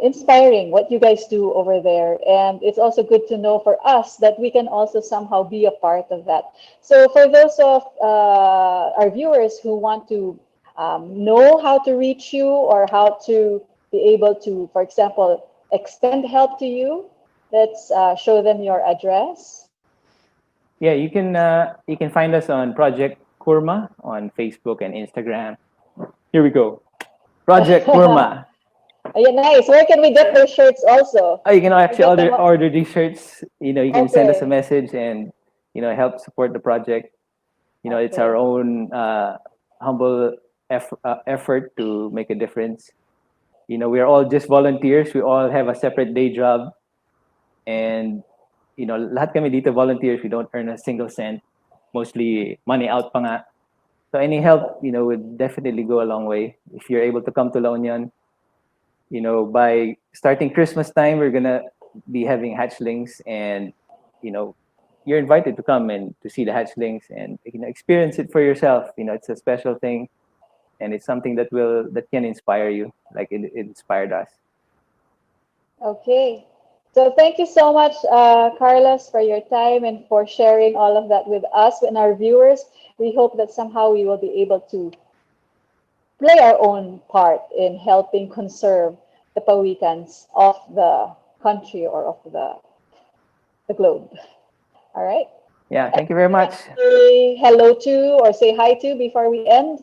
inspiring what you guys do over there, and it's also good to know for us that we can also somehow be a part of that. So for those of our viewers who want to know how to reach you, or how to be able to, for example, extend help to you, let's show them your address. Yeah, you can find us on Project Curma on Facebook and Instagram. Here we go. Project Curma. Yeah, nice. Where can we get those shirts also? Oh, you can actually order these shirts. You know, you can send us a message and, you know, help support the project. You know, it's our own humble effort to make a difference. You know, we're all just volunteers. We all have a separate day job. And, you know, lahat kami dito volunteers. We don't earn a single cent. Mostly money out pa nga. So any help, you know, would definitely go a long way. If you're able to come to La Union, you know, by starting Christmas time, we're gonna be having hatchlings, and, you know, you're invited to come and to see the hatchlings and, you know, experience it for yourself. You know, it's a special thing, and it's something that can inspire you, like it inspired us. Okay. So thank you so much, Carlos, for your time and for sharing all of that with us and our viewers. We hope that somehow we will be able to play our own part in helping conserve the Pawikans of the country, or of the globe. All right. Yeah, thank you very much. Say hello to, or say hi to, before we end.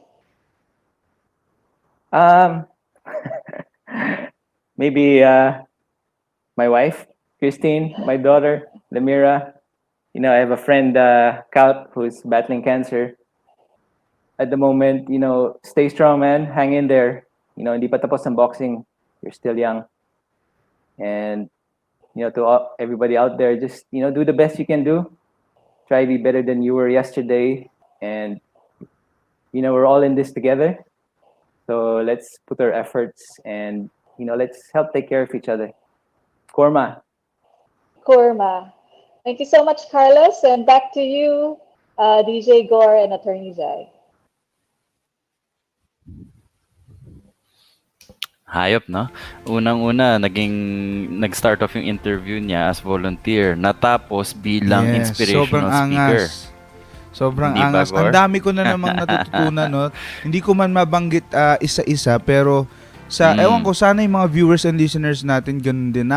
Um, maybe my wife, Christine, my daughter, Lamira. You know, I have a friend, Kaut, who's battling cancer. At the moment, you know, stay strong, man. Hang in there. You know, hindi pa tapos ang boxing. You're still young. And, you know, to everybody out there, just, you know, do the best you can do. Try to be better than you were yesterday. And, you know, we're all in this together. So let's put our efforts and, you know, let's help take care of each other. Kurma. Kurma. Thank you so much, Carlos. And back to you, DJ Gaur and Atty. J. Hayop, no? Unang-una, nag-start off yung interview niya as volunteer. Natapos bilang inspirational speaker. Sobrang Hindi ba, angas. Gaur? Ang dami ko na namang natututunan, no? Hindi ko man mabanggit isa-isa, pero ewan ko, sana yung mga viewers and listeners natin ganun din.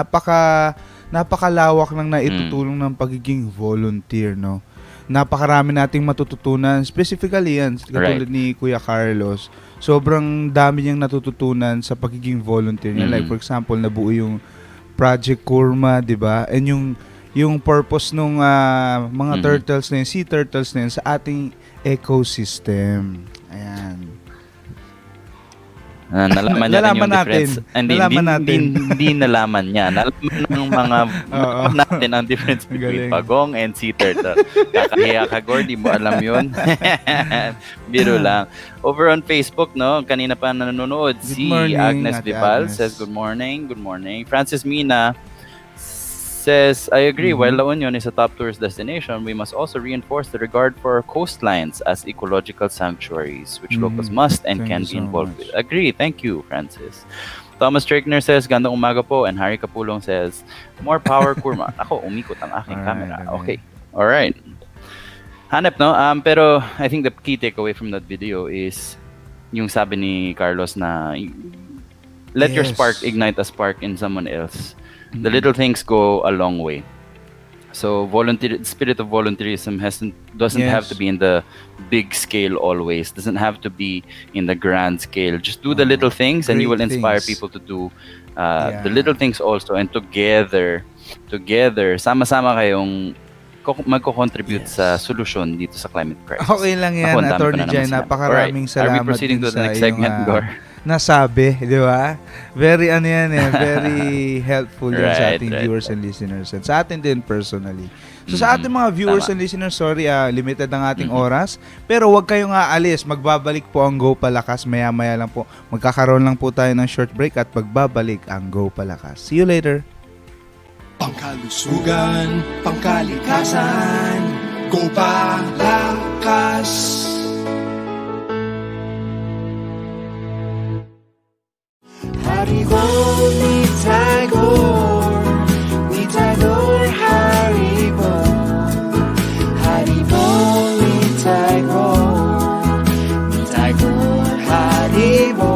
Napakalawak ng naitutulong ng pagiging volunteer, no? Napakarami nating matututunan. Specifically yan, katulad ni Kuya Carlos. Sobrang dami niyang natututunan sa pagiging volunteer niya. Like for example, nabuo yung Project Curma, 'di ba? And yung purpose nung mga turtles na yun, sea turtles na yun sa ating ecosystem. Ayan. Nalaman niya rin yung difference. Hindi nalaman niya. Nalaman ng mga natin ang difference between pagong and sea turtle. Kakahiya ka, Gaur, di mo alam yun. Biro lang. Over on Facebook, no, kanina pa nanonood, si Agnes Vipal says, good morning. Francis Mina says, I agree, while La Union is a top tourist destination, we must also reinforce the regard for our coastlines as ecological sanctuaries, which locals must and can be involved with. Agree, thank you, Francis. Thomas Strickner says, gandang umaga po, and Harry Kapulong says, more power, Kurma. Ako, umikot ang aking camera. Okay, alright. Hanep, no? Pero I think the key takeaway from that video is yung sabi ni Carlos na let your spark ignite a spark in someone else. The little things go a long way. So spirit of volunteerism doesn't have to be in the big scale always. Doesn't have to be in the grand scale. Just do the little things and you will inspire people to do the little things also. And together, sama-sama kayong magko-contribute sa solusyon dito sa climate crisis. Okay lang yan, Atty. Jai. Napakaraming salamat. Are we proceeding to the next segment, Gaur? Nasabi, di ba? Very very helpful yan sa ating viewers and listeners and sa atin din personally. So sa ating mga viewers and listeners, sorry, limited ang ating oras, pero huwag kayong aalis. Magbabalik po ang Gopalakas maya-maya lang po. Magkakaroon lang po tayo ng short break at magbabalik ang Gopalakas. See you later. Pangkalusugan, pangkalikasan, Gopalakas. Haribo ni Tagore, Haribo. Haribo ni Tagore, Haribo.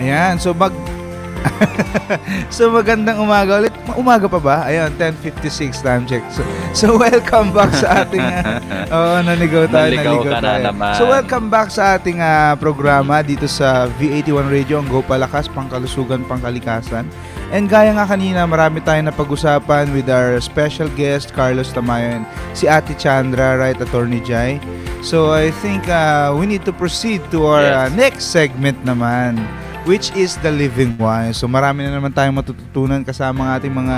Ayan, so magandang umaga ulit. Umaga pa ba? Ayun, 10:56 time check. So welcome back sa ating naligaw tayo. So welcome back sa ating programa dito sa V81 Radio, ang Gopalakas, Pangkalusugan, Pangkalikasan. And gaya nga kanina, marami tayong napag-usapan with our special guest, Carlos Tamayo, and si Ate Chandra, right, Atty. Jai. So I think we need to proceed to our next segment naman, which is the living one. So marami na naman tayong matututunan kasama ng ating mga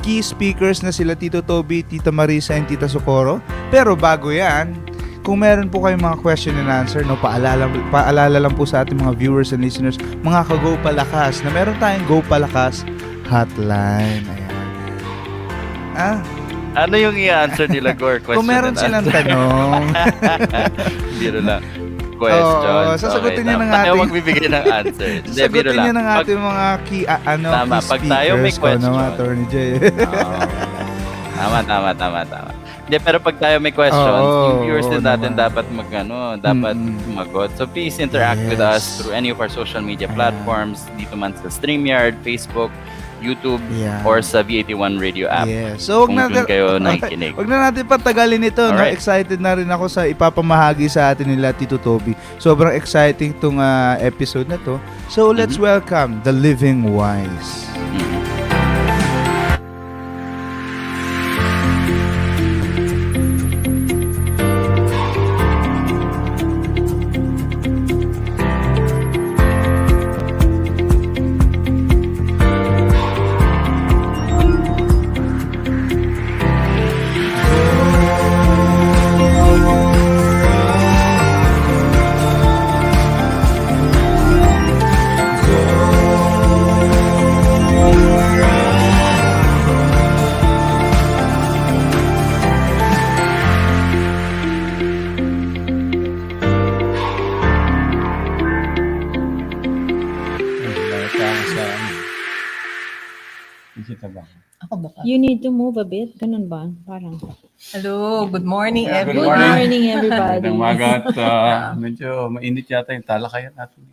key speakers na sila Tito Toby, Tita Marisa, and Tita Socorro. Pero bago yan, kung meron po kayong mga question and answer, no, paalala lang po sa ating mga viewers and listeners, mga ka-Gopalakas, na meron tayong Gopalakas hotline. Ayan. Ano yung i-answer nila, Gaur? Kung meron silang tanong. Biro lang. Question. Sasagutin niya ng ating... Tayo magbibigay ng answer. Sasagutin niya ng ating mga key, tama, key pag tayo may speakers. question. Atty. Jai. Tama. Hindi, pero pag tayo may questions, yung viewers din natin naman. dapat dapat sumagot. So please interact with us through any of our social media platforms, dito man sa StreamYard, Facebook, YouTube, or sa V81 Radio app. So, kung doon kayo nakikinig. Wag na natin patagalin ito. No? Excited na rin ako sa ipapamahagi sa atin nila Tito Toby. Sobrang exciting tong episode na to. So, let's welcome the Living Wise. You need to move a bit. Ganun ba? Parang. Hello, good morning everyone. Good morning everybody. Magandang umaga at medyo mainit yata yung talakayan natin.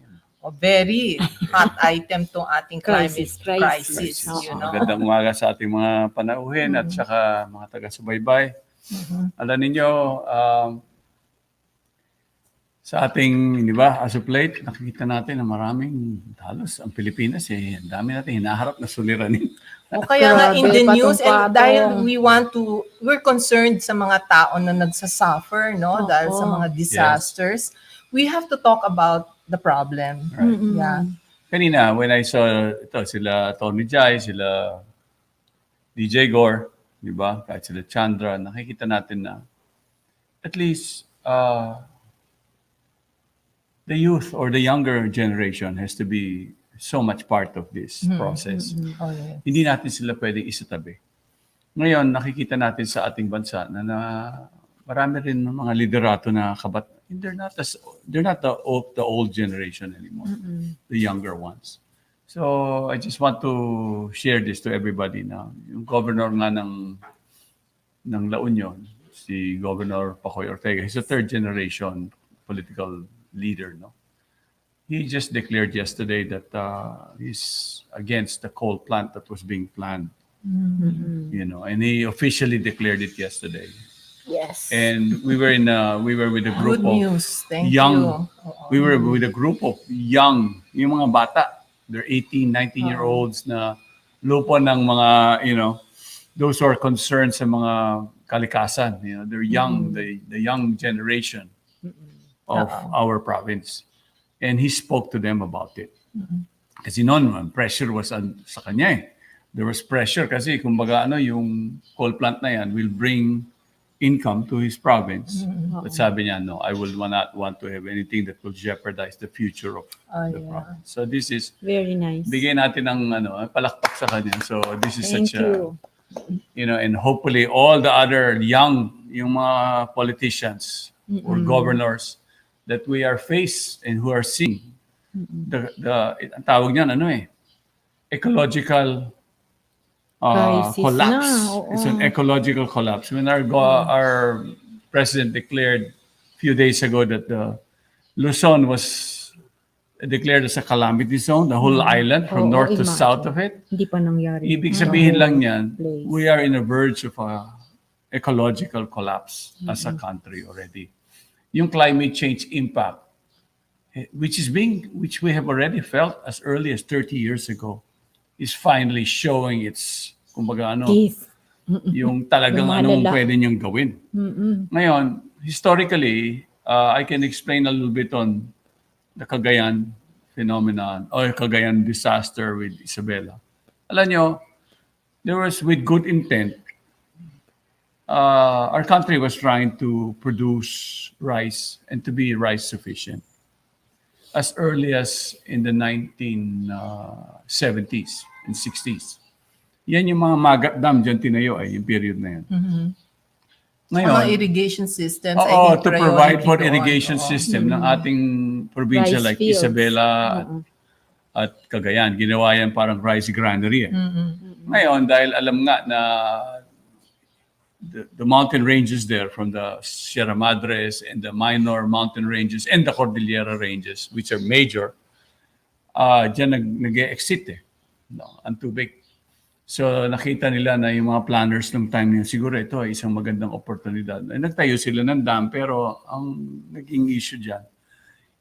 Very hot item tong ating climate crisis. You know? Magandang umaga sa ating mga panauhin at saka mga taga-subaybay. Alam ninyo, sa ating, di ba, as of late, nakikita natin na maraming halos ang Pilipinas ang dami natin hinaharap na suliranin. O kaya nga in the news, and dahil we're concerned sa mga tao na nagsasuffer, no? Dahil sa mga disasters, we have to talk about the problem. Right. Yeah. Kanina, when I saw sila Atty. Sila DJ Gaur, di ba? Kahit sila Chandra, nakikita natin na at least the youth or the younger generation has to be so much part of this process. Oh, yes. Hindi natin sila pwedeng isatabi. Ngayon, nakikita natin sa ating bansa na marami rin mga liderato na they're not the old generation anymore, the younger ones. So I just want to share this to everybody now. Yung governor nga ng La Union, si Governor Pacoy Ortega, he's a third generation political leader, no? He just declared yesterday that he's against the coal plant that was being planned. You know, and he officially declared it yesterday. Yes. And we were with a group Good of news. Thank young. you. We were with a group of young, yung mga bata. They're 18, 19-year-olds na lupo ng mga, those who are concerned sa mga kalikasan. You know, they're young, the young generation of our province. And he spoke to them about it. Kasi noon, pressure was sa kanya eh. There was pressure kasi kumbaga yung coal plant na yan will bring income to his province. But sabi niya, no, I will not want to have anything that will jeopardize the future of the province. So this is very nice. Bigyan natin ng palakpak sa kanya. So this is such a, and hopefully all the other yung mga politicians or governors that we are faced and who are seeing ang tawag niyan ecological collapse. It's an ecological collapse. When our president declared a few days ago that the Luzon was declared as a calamity zone, the whole island from north to south of it. Hindi pa nangyari. Ibig sabihin lang yan, we are in a verge of a ecological collapse as a country already. Yung climate change impact, which we have already felt as early as 30 years ago, is finally showing its, kumbaga yung talagang anong pwede niyang gawin. Ngayon, historically, I can explain a little bit on the Cagayan phenomenon or Cagayan disaster with Isabela. Alam nyo, there was with good intent, our country was trying to produce rice and to be rice sufficient as early as in the 1970s and 60s. Yan yung mga Magat Dam dyan tinayo yung period na yan. Ngayon, mga irrigation systems. To provide for irrigation system ng ating probinsya like fields. Isabela at Cagayan. Ginawa yan parang rice granary. Ngayon, dahil alam nga na the mountain ranges there from the Sierra Madres and the minor mountain ranges and the Cordillera ranges, which are major, dyan nag-exit no, ang tubig. So nakita nila na yung mga planners ng time niya, siguro ito ay isang magandang oportunidad. Nagtayo sila ng dam, pero ang naging issue dyan,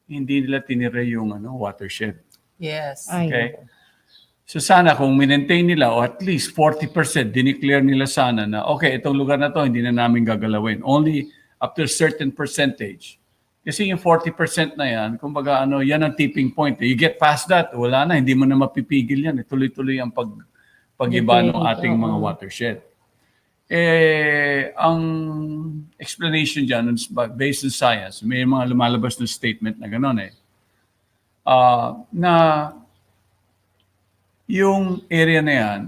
hindi nila tinira yung watershed. Yes. Okay? So sana kung minentain nila o at least 40%, dineclare nila sana na okay, itong lugar na to hindi na namin gagalawin. Only up to a certain percentage. Kasi yung 40% na yan, kumbaga yan ang tipping point. You get past that, wala na, hindi mo na mapipigil yan. Tuloy-tuloy ang pag-iba ng ating mga watershed. Ang explanation dyan, based on science, may mga lumalabas na statement na gano'n na yung area na yan,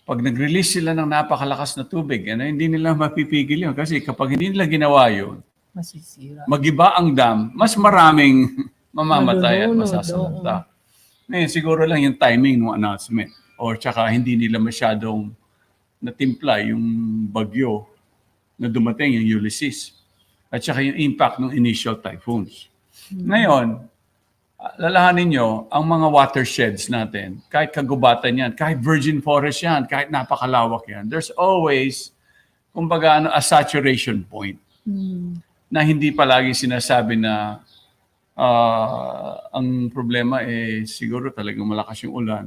pag nag-release sila ng napakalakas na tubig, hindi nila mapipigil yun. Kasi kapag hindi nila ginawa yun, masisira. Mag-iba ang dam, mas maraming mamamatay at masasalanta. Ngayon, siguro lang yung timing ng announcement. Or tsaka hindi nila masyadong natimpla yung bagyo na dumating, yung Ulysses. At tsaka yung impact ng initial typhoons. Ngayon, lalahanin nyo, ang mga watersheds natin, kahit kagubatan yan, kahit virgin forest yan, kahit napakalawak yan, there's always, kumbaga, a saturation point. Na hindi palagi sinasabi na ang problema siguro talagang malakas yung ulan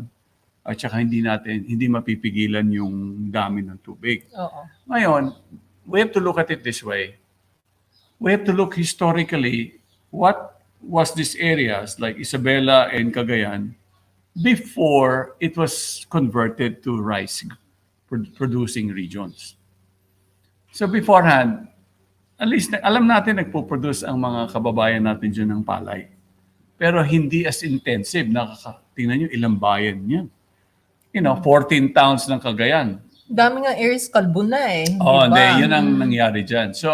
at saka hindi mapipigilan yung dami ng tubig. Ngayon, we have to look at it this way. We have to look historically what was these areas like Isabela and Cagayan before it was converted to rice producing regions. So beforehand, at least alam natin nagpo-produce ang mga kababayan natin dyan ng palay. Pero hindi as intensive. Tingnan nyo ilang bayan yan. 14 towns ng Cagayan. Dami nga areas kalbo na Yun ang nangyari dyan. So,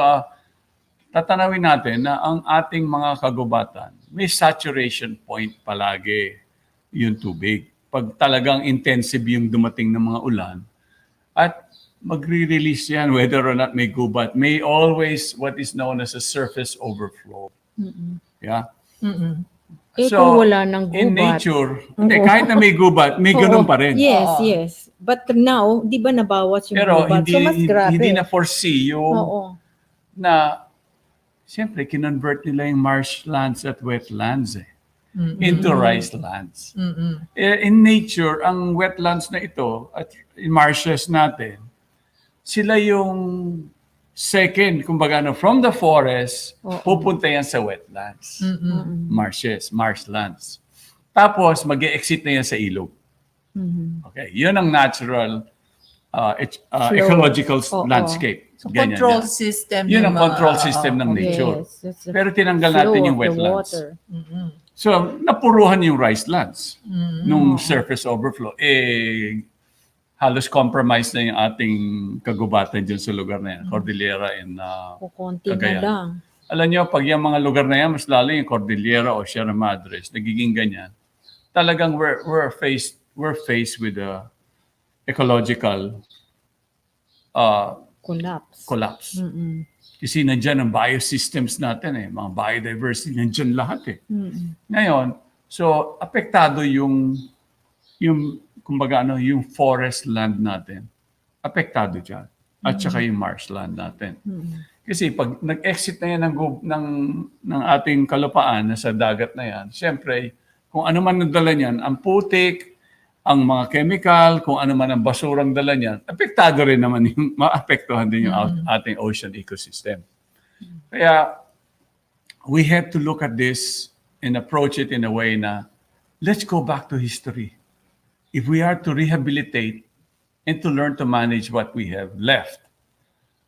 tatanawin natin na ang ating mga kagubatan, may saturation point palagi yung tubig. Pag talagang intensive yung dumating ng mga ulan, at magre-release yan whether or not may gubat. May always what is known as a surface overflow. Yeah? Kung wala ng gubat. In nature, kahit na may gubat, may ganun pa rin. Yes. But now, di ba nabawas yung Pero gubat? So mas grabe. hindi na foresee yung na siyempre, kinonvert nila yung marshlands at wetlands into rice lands. In nature, ang wetlands na ito at marshes natin, sila yung second, kumbaga from the forest, pupunta yan sa wetlands, marshes, marshlands. Tapos, mag-e-exit na yan sa ilog. Okay, yun ang natural ecological landscape. So, control system. Yun ang control system ng nature. Yes, pero tinanggal natin yung wetlands. So, napuruhan yung rice lands nung surface overflow. Halos compromise na yung ating kagubatan dyan sa lugar na yan, Cordillera and Cagayan. lang. Alam nyo, pag yung mga lugar na yan, mas lalo yung Cordillera o Sierra Madres, nagiging ganyan. Talagang we're faced with a ecological collapse. Kasi nandyan ang biosystems natin mga biodiversity, nandyan lahat Ngayon, so apektado yung kumbaga yung forest land natin, apektado dyan. At saka yung marshland natin. Kasi pag nag-exit na yan ng ating kalupaan na sa dagat na yan, siyempre, kung ano man ang dala niyan, ang putik, ang mga chemical, kung ano man ang basurang dala niyan, apektado rin naman maapektuhan din yung ating ocean ecosystem. Kaya, we have to look at this and approach it in a way na, let's go back to history. If we are to rehabilitate and to learn to manage what we have left,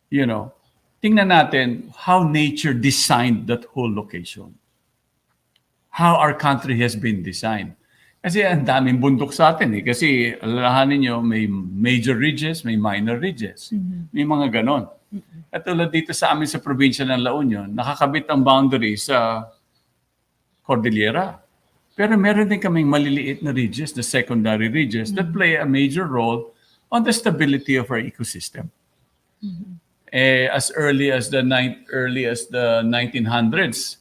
tingnan natin how nature designed that whole location. How our country has been designed. Kasi ang daming bundok sa atin Kasi alalahanin nyo, may major ridges, may minor ridges. May mga ganon. At tulad dito sa amin sa probinsya ng La Union, nakakabit ang boundary sa Cordillera. Pero meron din kaming maliliit na ridges, the secondary ridges, that play a major role on the stability of our ecosystem. As early as the 1900s,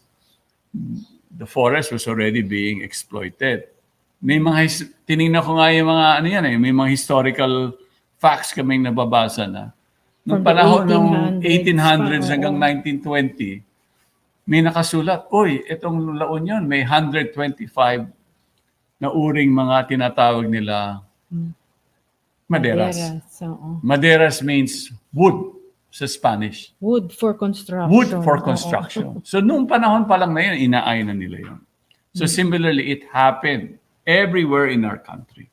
the forest was already being exploited. May mga tiningnan ko nga yung mga ano yan may mga historical facts kaming nababasa na. Noong panahon ng 1800s hanggang 1920, may nakasulat, itong La Union may 125 na uring mga tinatawag nila maderas. Maderas means wood sa Spanish. Wood for construction. Wood for construction. So noong panahon pa lang na yun, inaay na nila yun. So similarly, it happened everywhere in our country.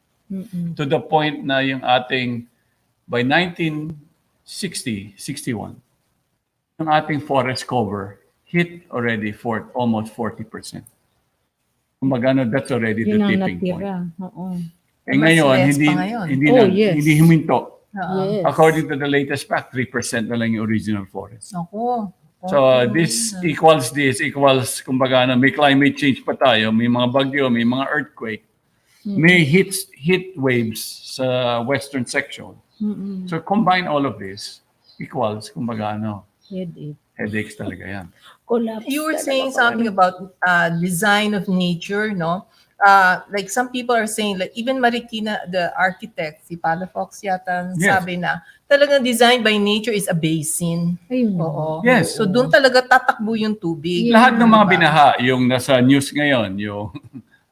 To the point na yung ating, by 1960, 61, yung ating forest cover hit already for almost 40%. Kumbaga, that's already the tipping point. Ngayon, hindi huminto. Yes. According to the latest fact, 3% na lang yung original forest. So this equals, kumbaga, may climate change pa tayo, may mga bagyo, may mga earthquake, may heat waves sa western section. So combine all of this, equals, kumbaga, headaches talaga yan. You were saying something about design of nature, no? Like some people are saying, like even Marikina, the architect, si Palafox yata, sabi na, talagang design by nature is a basin. Oo. Yes. So doon talaga tatakbo yung tubig. Lahat ng mga binaha, yung nasa news ngayon, yung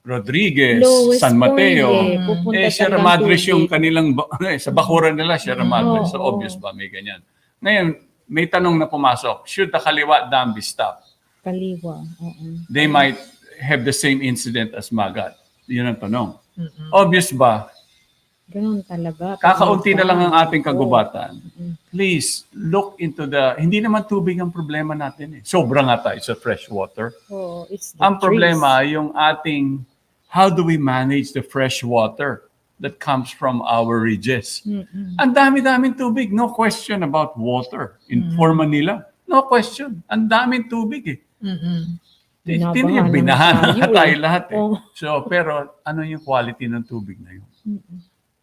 Rodriguez, Lowest San Mateo, pupunta Sierra talagang Madres tubig. yung kanilang, sa bakuran nila, Sierra Madres. So obvious ba, may ganyan. Ngayon, may tanong na pumasok, should the Kaliwa Dam be stopped? Kaliwa. They might have the same incident as Magat. Yun ang tanong. Obvious ba? Ganun talaga. Kakaunti na lang ang ating kagubatan. Please, look into hindi naman tubig ang problema natin. Sobra nga tayo sa fresh water. It's the Ang problema, yung ating, how do we manage the fresh water that comes from our ridges? Ang dami-daming tubig. No question about water. For Manila, no question. Ang daming tubig Binahan na tayo lahat So, pero ano yung quality ng tubig na yun?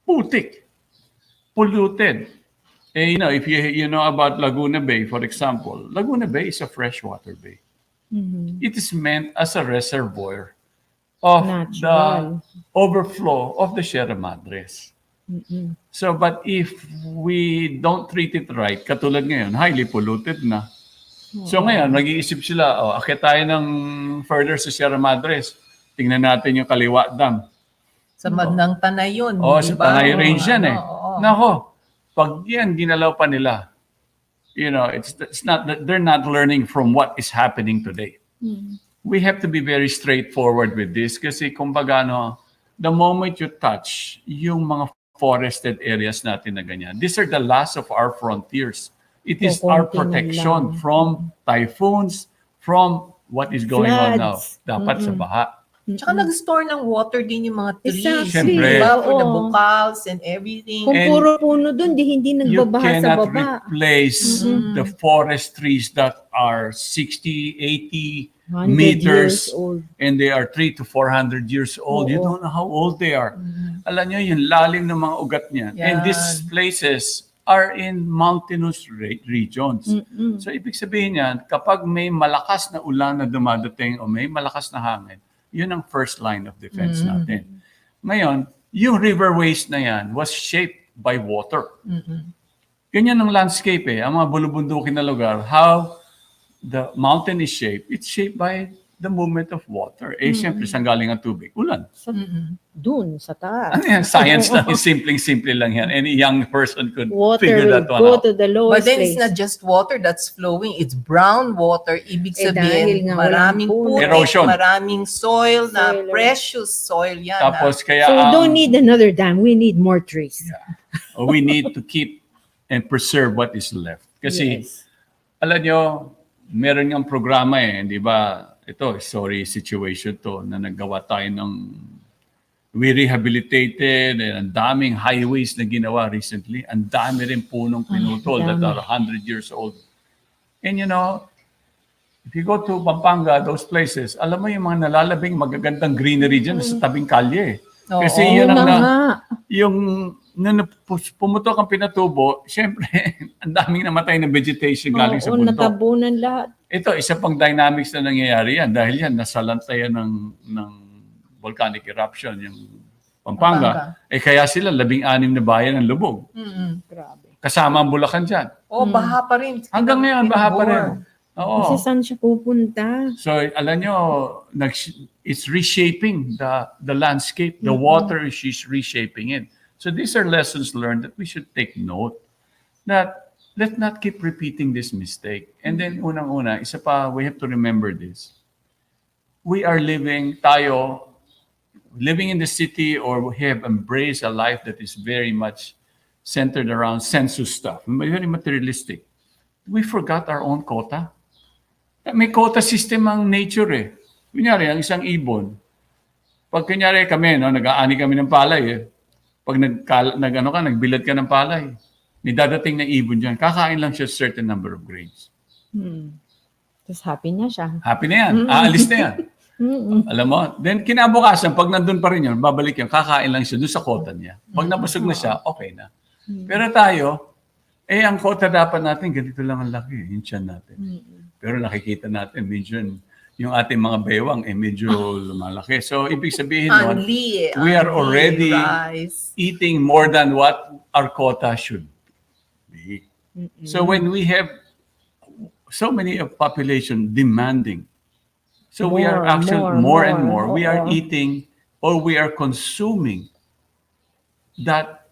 Putik. Polluted. If you know about Laguna Bay, for example, Laguna Bay is a freshwater bay. It is meant as a reservoir of the overflow of the Sierra Madres. So, but if we don't treat it right, katulad ngayon, highly polluted na. So ngayon, nag-iisip sila, akit tayo ng further sa Sierra Madres. Tingnan natin yung Kaliwa Dam. Sa Madnang Tanay yun. Sa Tanay Range yan Nako, pag yan ginalaw pa nila, it's not that they're not learning from what is happening today. We have to be very straightforward with this kasi kumbaga, the moment you touch yung mga forested areas natin na ganyan, these are the last of our frontiers. It is our protection from typhoons, from what is going on now. Dapat sa baha. Tsaka nag-store ng water din yung mga trees. Siyempre. Diba? For the bukals and everything. Kung puro puno dun, hindi nagbabaha sa You cannot baba. replace the forest trees that are 60, 80 meters and they are 300 to 400 years old. You don't know how old they are. Alam nyo, yung lalim ng mga ugat niyan. And these places are in mountainous regions. So, ibig sabihin yan, kapag may malakas na ulan na dumadating o may malakas na hangin, yun ang first line of defense natin. Ngayon, yung riverways na yan was shaped by water. Ganyan ang landscape Ang mga bulubundukin na lugar, how the mountain is shaped, it's shaped by the movement of water. Siyempre, saan galing ang tubig? Ulan. Dun, sa taas. Ano yan? Science lang. Simpleng-simple lang yan. Any young person could Water figure will that one go out. to the lowest But then place. it's not just water that's flowing, it's brown water. Ibig sabihin, dahil nga maraming walang putik, erosion. maraming soil na precious soil yan. Tapos kaya So we don't need another dam. We need more trees. we need to keep and preserve what is left. Kasi, alam nyo, meron ng programa di ba? Ito, sorry situation to, na naggawa tayo ng we rehabilitated and ang daming highways na ginawa recently. Ang dami rin punong pinutol that are 100 years old. And if you go to Pampanga, those places, alam mo yung mga nalalabing magagandang greenery dyan sa tabing kalye. Kasi Oo. yun Yun na ang nga. yung nung pumutok ang pinatubo, siyempre, ang daming namatay na vegetation galing sa Oo, bundok. natabunan lahat. Ito, isa pang dynamics na nangyayari yan. Dahil yan, nasalantayan ng volcanic eruption, yung Pampanga. Kaya sila, 16 na bayan ang lubog. Grabe. Kasama ang Bulacan dyan. Baha pa rin. Hanggang ngayon, baha pa rin. Kasi Oo. saan siya pupunta? So, alam nyo, it's reshaping the landscape. The water is reshaping it. So, these are lessons learned that we should take note. That let's not keep repeating this mistake. And then, unang-una, isa pa, we have to remember this. We are living in the city, or we have embraced a life that is very much centered around census stuff, very materialistic. We forgot our own quota. May quota system ang nature eh. Kunyari, ang isang ibon, pag kunyari kami, nag-aani kami ng palay eh. Pag nagbilad ka ng palay, may dadating na ibon dyan, kakain lang siya certain number of grains. Tapos happy na siya. Happy na yan. Aalis na yan. Alam mo? Then kinabukasan, pag nandun pa rin yun, babalik yun, kakain lang siya doon sa quota niya. Pag nabusog na siya, okay na. Pero tayo, ang quota dapat natin, ganito lang ang laki, yung tiyan natin. Pero nakikita natin, medyo yung ating mga bewang, medyo lumalaki. So, ibig sabihin nun, we are already eating more than what our quota should be. So, when we have so many of population demanding, so we are actually more and more, we are eating or we are consuming that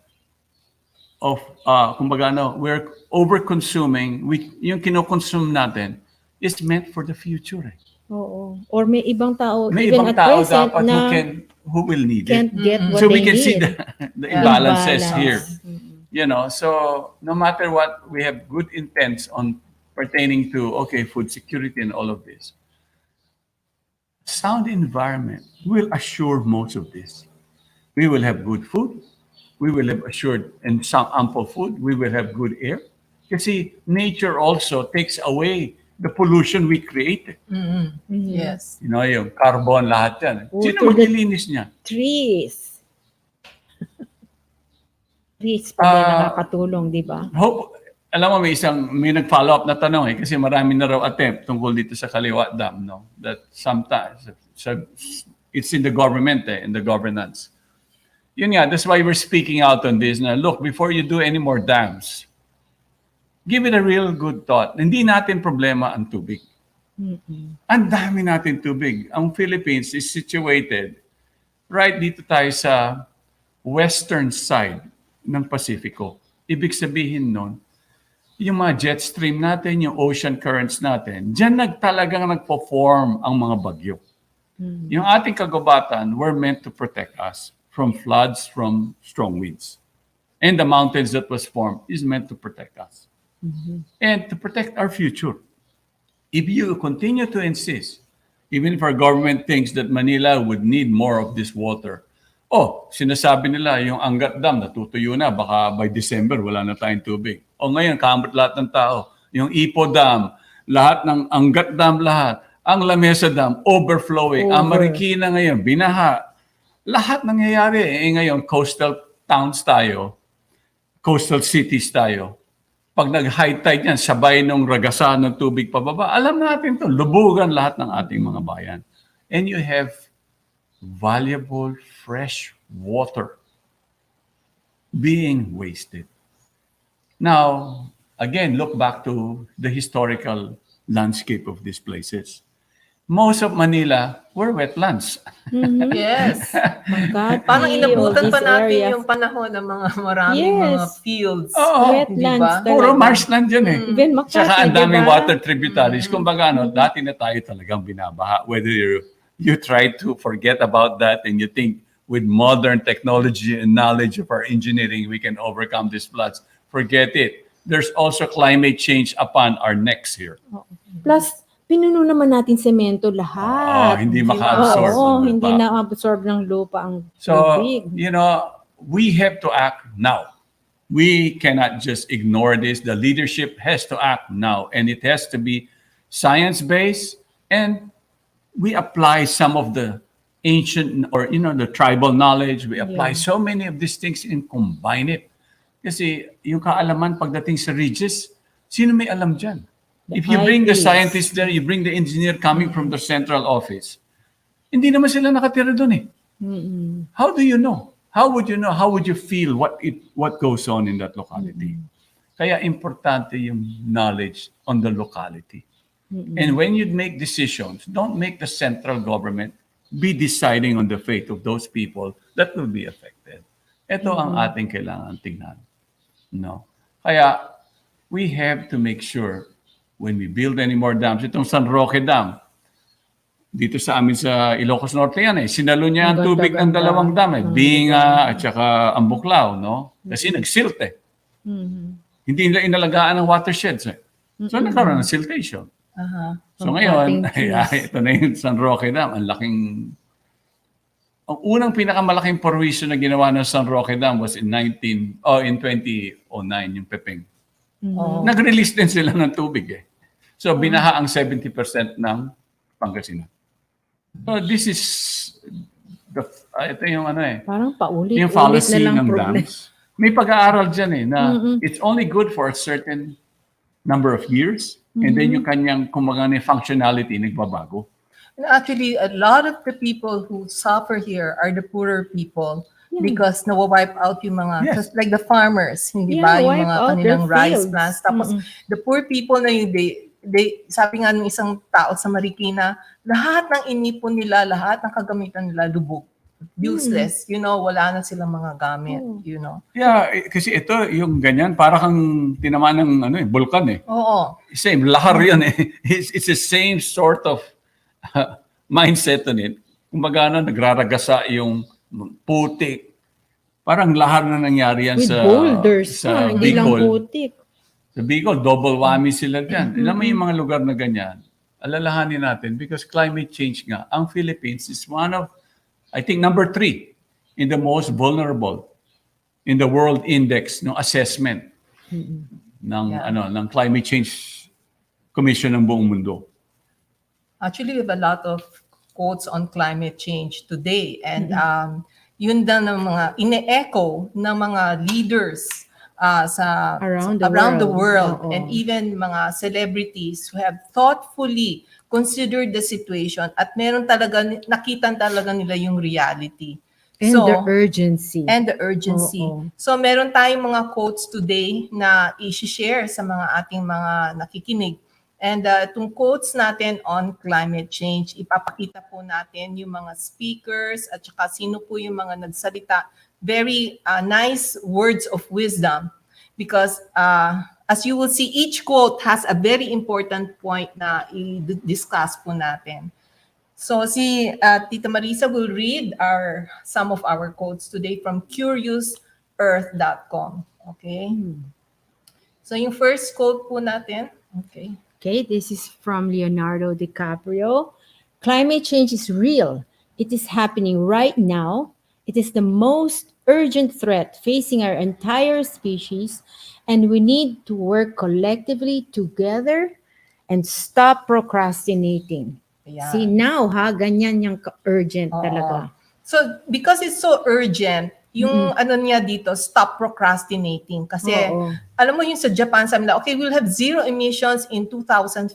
of, kumbaga we're over-consuming, yung kinokonsume natin is meant for the future. Oo. Or may ibang tao, May even ibang at tao present, dapat na who will need can't it. get what So they we can need. see the imbalances Imbalance. here. You know, so no matter what, we have good intents on pertaining to, food security and all of this. Sound environment will assure most of this. We will have good food. We will have assured and some ample food. We will have good air. Kasi nature also takes away the pollution we create. Yes. You know, yung carbon, lahat yan. Sino to the maglilinis niya? trees. Trees pa din nakakatulong, di ba? Alam mo, may nag-follow up na tanong kasi marami na raw attempt tungkol dito sa Kaliwa Dam, no? That sometimes, it's in the government, in the governance. Yun nga, that's why we're speaking out on this na, look, before you do any more dams, give it a real good thought. Hindi natin problema ang tubig. Ang dami natin tubig. Ang Philippines is situated right dito tayo sa western side ng Pasifiko. Ibig sabihin nun, yung mga jet stream natin, yung ocean currents natin, dyan talagang nagpo-form ang mga bagyo. Yung ating kagubatan were meant to protect us from floods, from strong winds. And the mountains that was formed is meant to protect us. And to protect our future. If you continue to insist, even if our government thinks that Manila would need more of this water, sinasabi nila yung Angat Dam natutuyo na, baka by December wala na tayong tubig. Ngayon, kamot lahat ng tao. Yung Ipo Dam, lahat ng Angat Dam, lahat. Ang Lamesa Dam, overflowing. Ang Marikina ngayon, binaha. Lahat nangyayari. Ngayon, coastal towns tayo, coastal cities tayo. Pag nag-high tide yan, sabay nung ragasan ng tubig pababa, alam natin to, lubugan lahat ng ating mga bayan. And you have valuable fresh water being wasted. Now, again, look back to the historical landscape of these places. Most of Manila were wetlands. Yes. Makati, Parang inabutan all pa these natin areas. yung panahon ng mga maraming mga fields. Wetlands talaga. Puro marshland yun eh. Even Makati, Tsaka ang daming diba? water tributaries. Kumbaga, dati na tayo talagang binabaha. Whether you try to forget about that and you think with modern technology and knowledge of our engineering, we can overcome these floods. Forget it. There's also climate change upon our necks here. Plus, pinuno naman natin semento lahat. Hindi maka-absorb. Hindi na-absorb ng lupa ang So, tubig. we have to act now. We cannot just ignore this. The leadership has to act now, and it has to be science-based, and we apply some of the ancient or the tribal knowledge. We apply Yeah. so many of these things and combine it. Kasi yung kaalaman pagdating sa ridges, sino may alam dyan? The If you bring the high scientist there, you bring the engineer coming from the central office, hindi naman sila nakatira doon eh. How do you know? How would you know? How would you feel what goes on in that locality? Kaya importante yung knowledge on the locality. And when you make decisions, don't make the central government be deciding on the fate of those people that will be affected. Ito ang ating kailangan tingnan. No. Kaya we have to make sure when we build any more dams, itong San Roque Dam, dito sa amin sa Ilocos Norte yan eh. Sinalo niya ang tubig ng dalawang dam eh. Binga at saka ang Buklao, no? Kasi nag-silt eh. Hindi nila inalagaan ng watersheds eh. So nagkaroon ng siltation. So ngayon, ito na yung San Roque Dam. Ang unang pinakamalaking porwisyo na ginawa ng San Roque Dam was in 2009, yung Pepeng. Nag-release din sila ng tubig eh. So binaha ang 70% ng Pangasinan. So this is ito yung Parang paulit-ulit yung fallacy na lang ng problem. dams. May pag-aaral dyan eh na it's only good for a certain number of years and then yung kanyang functionality nagbabago. And actually, a lot of the people who suffer here are the poorer people because nawa-wipe out yung mga, just like the farmers, hindi ba, yung wipe mga out kanilang their rice fields. plants. Tapos, the poor people na yung sabi nga ng isang tao sa Marikina, lahat ng inipon nila, lahat ng kagamitan nila, lubog. Useless. Wala na silang mga gamit, Yeah, kasi ito, yung ganyan, para kang tinamaan ng bulkan eh. Oo. Same, lahar yan eh. It's the same sort of mindset on it. Kumbaga nagraragasa yung putik. Parang lahar na nangyari yan With sa boulders sa hindi lang Bicol. putik. Sa Bicol, double whammy sila dyan. Alam mo yung mga lugar na ganyan, alalahanin natin because climate change nga. Ang Philippines is one of, I think, number 3 in the most vulnerable in the World Index ng assessment ng Climate Change Commission ng buong mundo. Actually, we have a lot of quotes on climate change today. And yun na ng mga ine-echo ng mga leaders around the world and even mga celebrities who have thoughtfully considered the situation at nakita talaga nila yung reality. And the urgency. So meron tayong mga quotes today na i-share sa mga ating mga nakikinig. And itong quotes natin on climate change, ipapakita po natin yung mga speakers at saka sino po yung mga nagsalita. Very nice words of wisdom because as you will see, each quote has a very important point na i-discuss po natin. So si Tita Marisa will read some of our quotes today from CuriousEarth.com. Okay? So yung first quote po natin, Okay, this is from Leonardo DiCaprio. Climate change is real. It is happening right now. It is the most urgent threat facing our entire species, and we need to work collectively together and stop procrastinating. Yeah. See, now, ganyan yung urgent talaga. So, because it's so urgent, yung niya dito, stop procrastinating. Kasi, alam mo yung sa Japan, sabi nila, okay, we'll have zero emissions in 2050.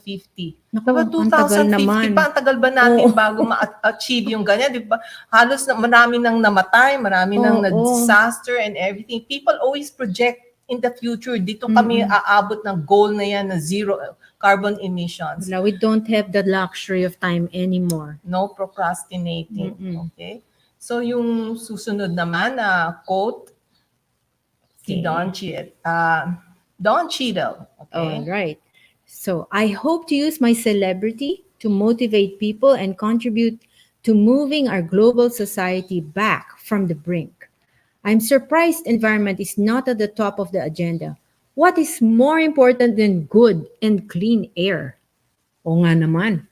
Diba, 2050 pa, ang tagal ba natin bago ma-achieve yung ganyan? Diba? Halos marami nang namatay, marami nang na-disaster and everything. People always project in the future, dito kami aabot ng goal na yan na zero carbon emissions. We don't have the luxury of time anymore. No procrastinating. Okay? So yung susunod naman na quote, si Don Cheadle. Okay? All right. So I hope to use my celebrity to motivate people and contribute to moving our global society back from the brink. I'm surprised environment is not at the top of the agenda. What is more important than good and clean air? O nga naman.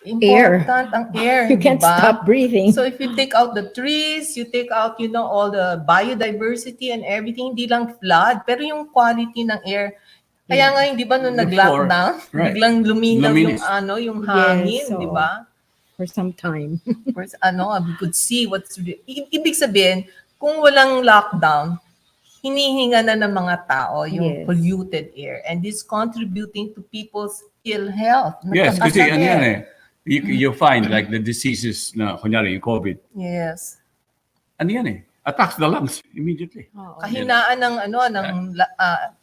Important ang air. You can't stop breathing. So if you take out the trees, you take out, all the biodiversity and everything, hindi lang flood, pero yung quality ng air. Kaya nga, di ba, nung nag-lockdown, biglang luminaw yung hangin, di ba? for some time. Of course, we could see ibig sabihin, kung walang lockdown, hinihinga na ng mga tao yung Yes. polluted air, and this contributing to people's ill health. Yes, kasi Nagkakasakit. ano yan eh. You find like the diseases na, kunyari yung COVID, Yes. ano yan eh, attacks the lungs immediately. Kahinaan ng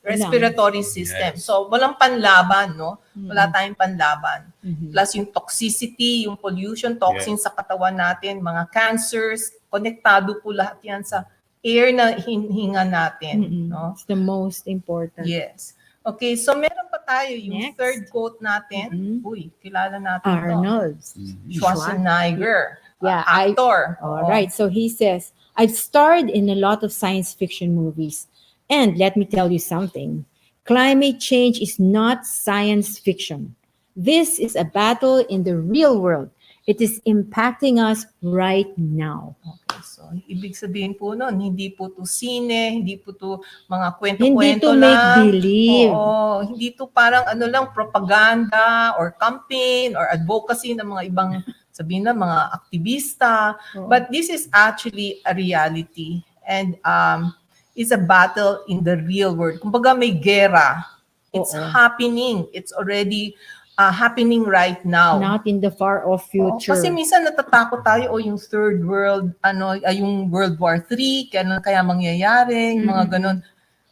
respiratory system. Yes. So walang panlaban, no? Wala tayong panlaban. Plus yung toxicity, yung pollution, toxins sa katawan natin, mga cancers, konektado po lahat yan sa air na hinga natin, no? It's the most important. Yes. Okay, so meron pa tayo yung Next. third quote natin. Uy, kilala natin Arnold. Schwarzenegger, Yeah, actor. All right. So he says, I've starred in a lot of science fiction movies. And let me tell you something. Climate change is not science fiction. This is a battle in the real world. It is impacting us right now. Okay, so ibig sabihin po nun, hindi po to sine, hindi po to mga Hindi kwento-kwento to lang. make believe. Oo, hindi to parang lang propaganda or campaign or advocacy ng mga ibang sabihin na mga aktivista. But this is actually a reality, and it's a battle in the real world. Kumbaga may gera. It's happening. It's already happening right now. Not in the far off future. Kasi minsan natatakot tayo yung third world, yung World War III, kaya mangyayari, mga ganun.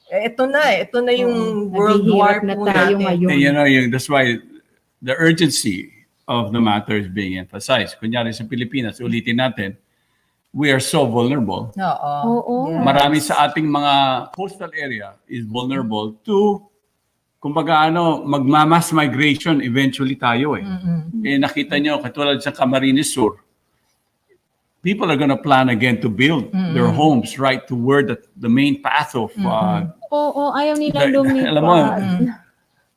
Ito na yung World War Naghihirap na po tayo natin. ngayon. That's why the urgency of the matter is being emphasized. Kunyari sa Pilipinas, ulitin natin, we are so vulnerable. Oo. Yes. Marami sa ating mga coastal area is vulnerable to, kumbaga magmamas migration eventually tayo eh. Eh nakita nyo, katulad sa Camarines Sur, people are gonna plan again to build their homes right to where the main path of Ayaw nila lumipat. alam mo,